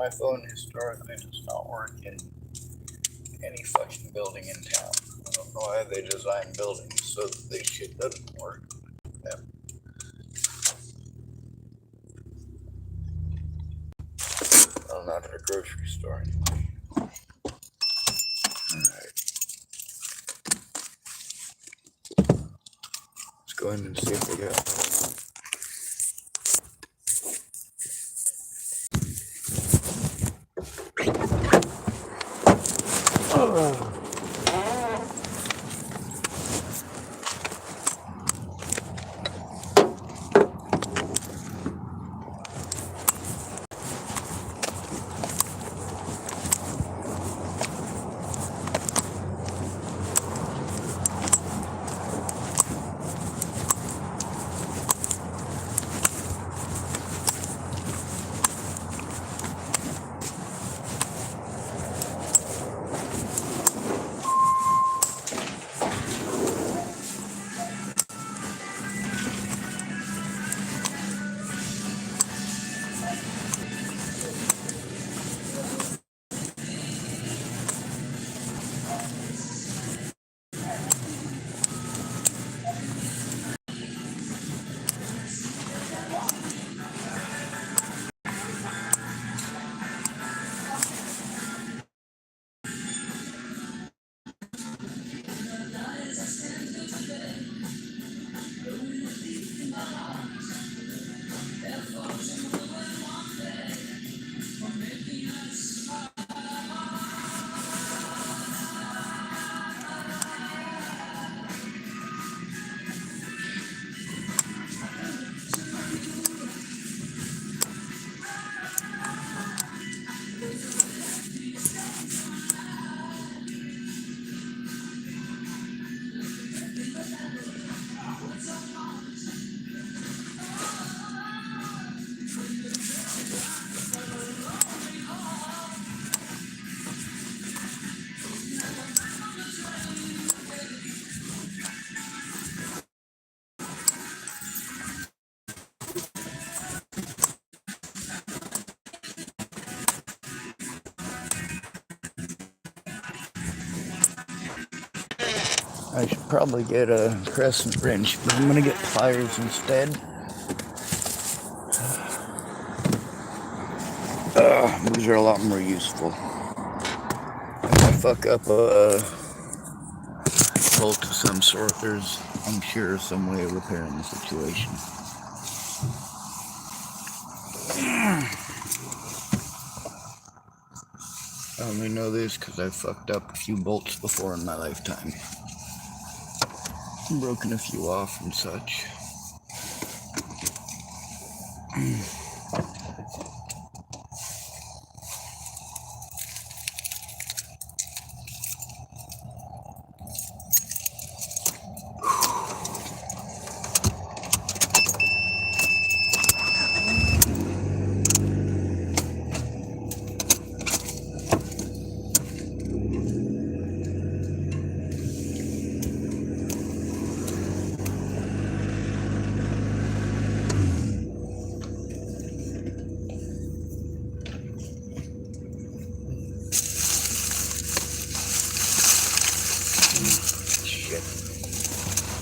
my phone historically does not work in any fucking building in town. I don't know why they design buildings so that this shit doesn't work. Yeah. I'm not at a grocery store anyway. Alright. Let's go in and see if we got I should probably get a crescent wrench, but I'm gonna get pliers instead. These are a lot more useful. If I fuck up a bolt of some sort, there's, I'm sure, some way of repairing the situation. I only know this because I've fucked up a few bolts before in my lifetime. Broken a few off and such. Shit.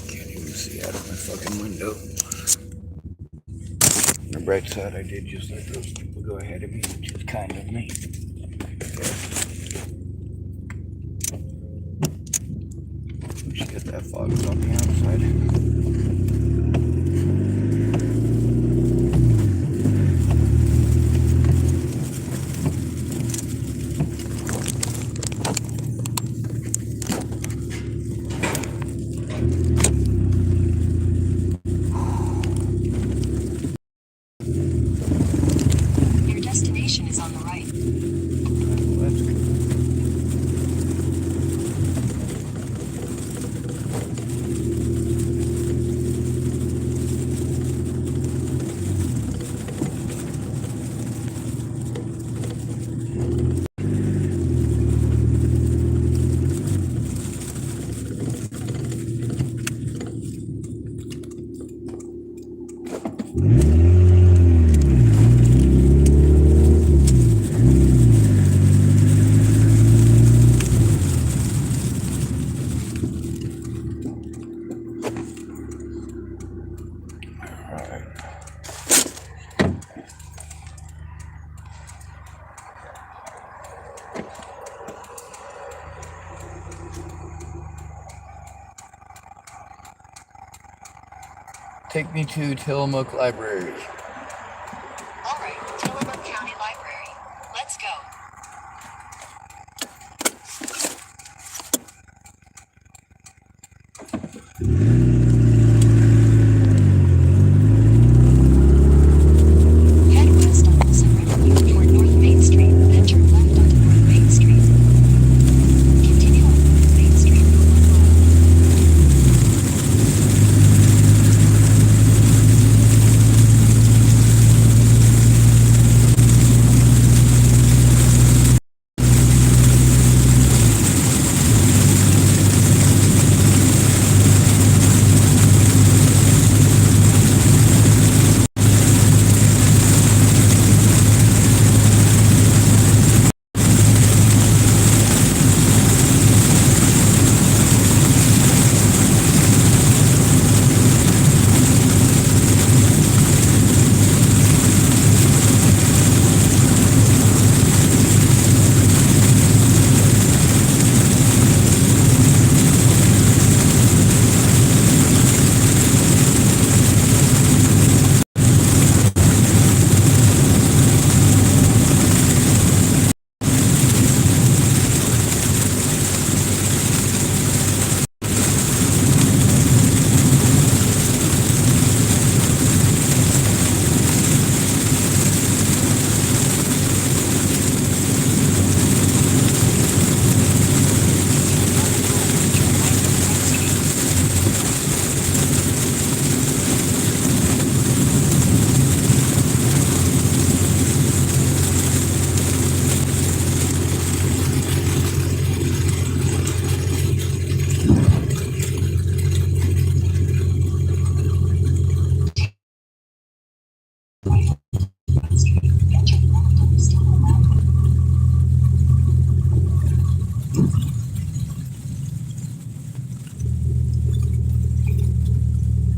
Can't even see out of my fucking window. On the bright side, I did just let those people go ahead of me, which is kind of me. Shit, that fog's on the outside. Your destination is on the right. That's good. Take me to Tillamook Library. All right, Tillamook County Library. Let's go. Head west on Wilson Avenue toward North Main Street, then turn left onto North Main Street. Continue on North Main Street for 1 mile.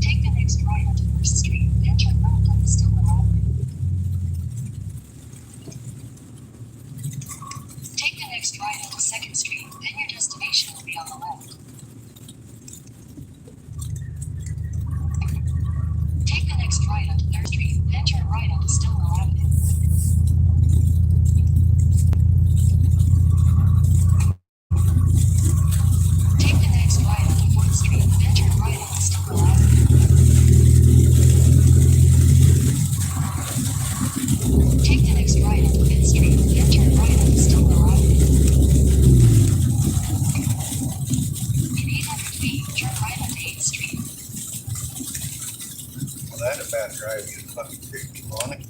Take the next right onto First Street, then turn left onto Stillwell Avenue. Take the next right onto Second Street, then your destination will be on the left. Take the next right onto Third Street, then turn right onto Stillwell Avenue. Take the next right onto Fourth Street, then turn right onto Stillwell Avenue. Take the next right onto Fifth Street, then turn right onto Stillwell Avenue. In 800 feet, turn right onto 8th Street. Well, that's a bad drive. You fucking creepy on it.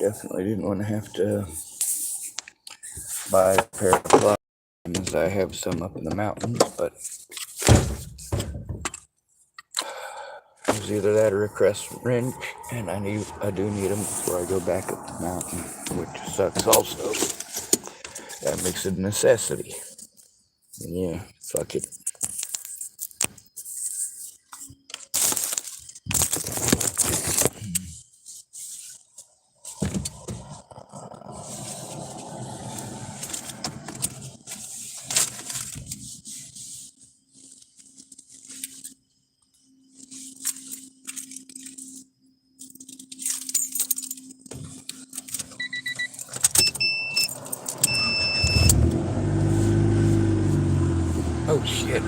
definitely didn't want to have to buy a pair of pliers. I have some up in the mountains, but it was either that or a crest wrench, and I do need them before I go back up the mountain, which sucks also. That makes it a necessity. Yeah, fuck it. Oh shit.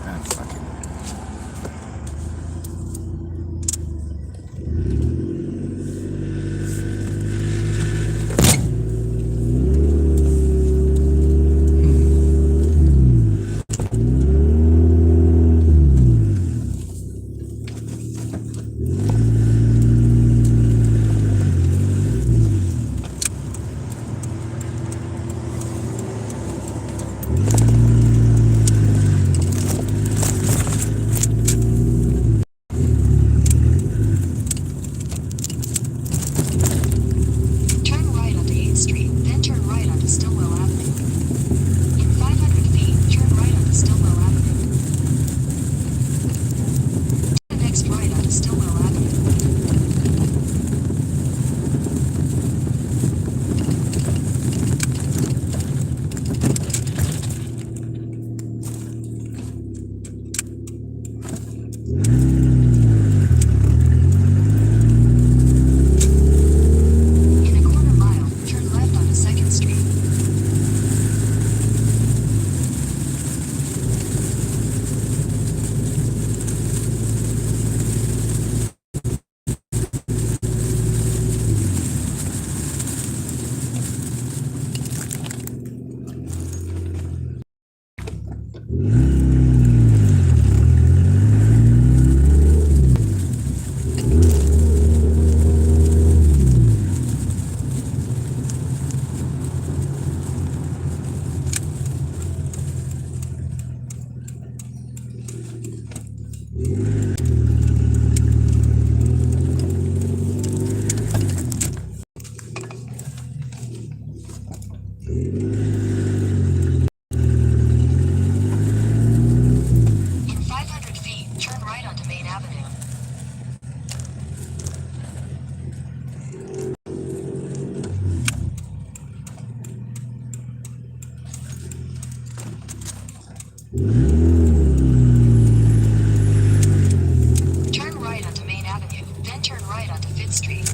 Ah, fuck it. Turn right onto 8th Street, then turn right onto Stillwell Avenue. In 500 feet, turn right onto Stillwell Avenue. The next right onto Stillwell Avenue. In a quarter mile, turn left onto 2nd Street. In 500 feet, turn right onto Main Avenue. Turn right onto Main Avenue, then turn right onto 5th Street.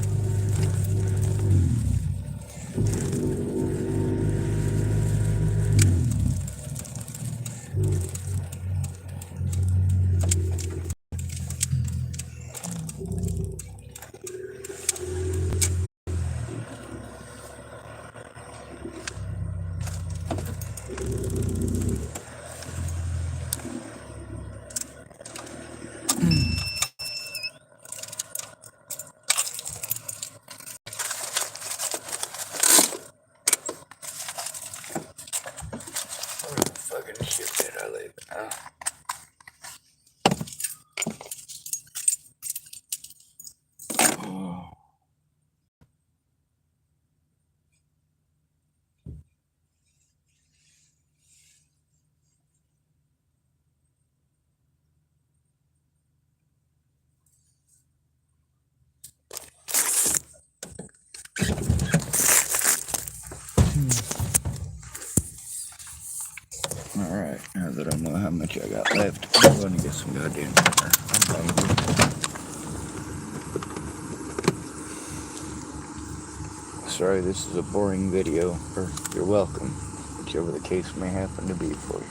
Where the fucking shit did I leave? Oh. Alright, now that I know how much I got left, I'm going to get some goddamn dinner. I'm hungry. Sorry, this is a boring video, or you're welcome, whichever the case may happen to be for you.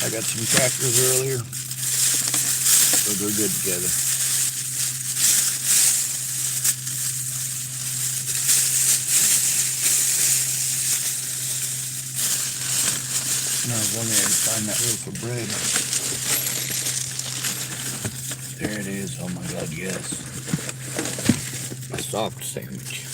I got some crackers earlier, so they're good together. No, I was wondering if I could find that loaf of bread. There it is. Oh my God, yes. A soft sandwich.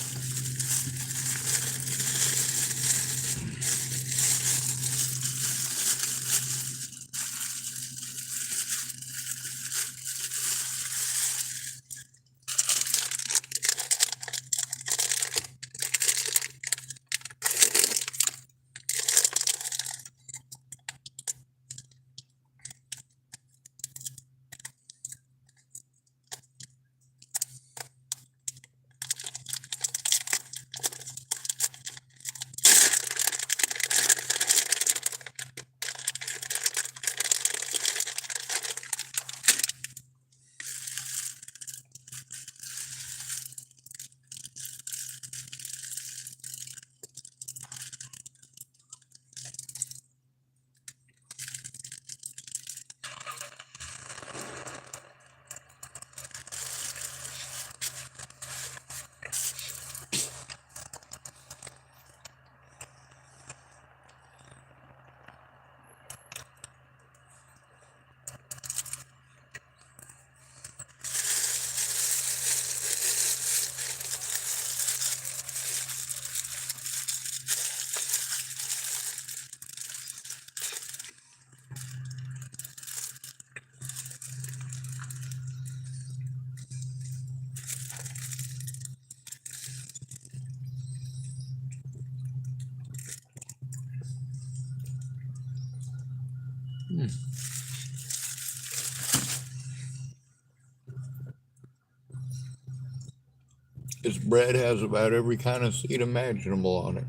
This bread has about every kind of seed imaginable on it.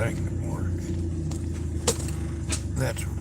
that can work. That's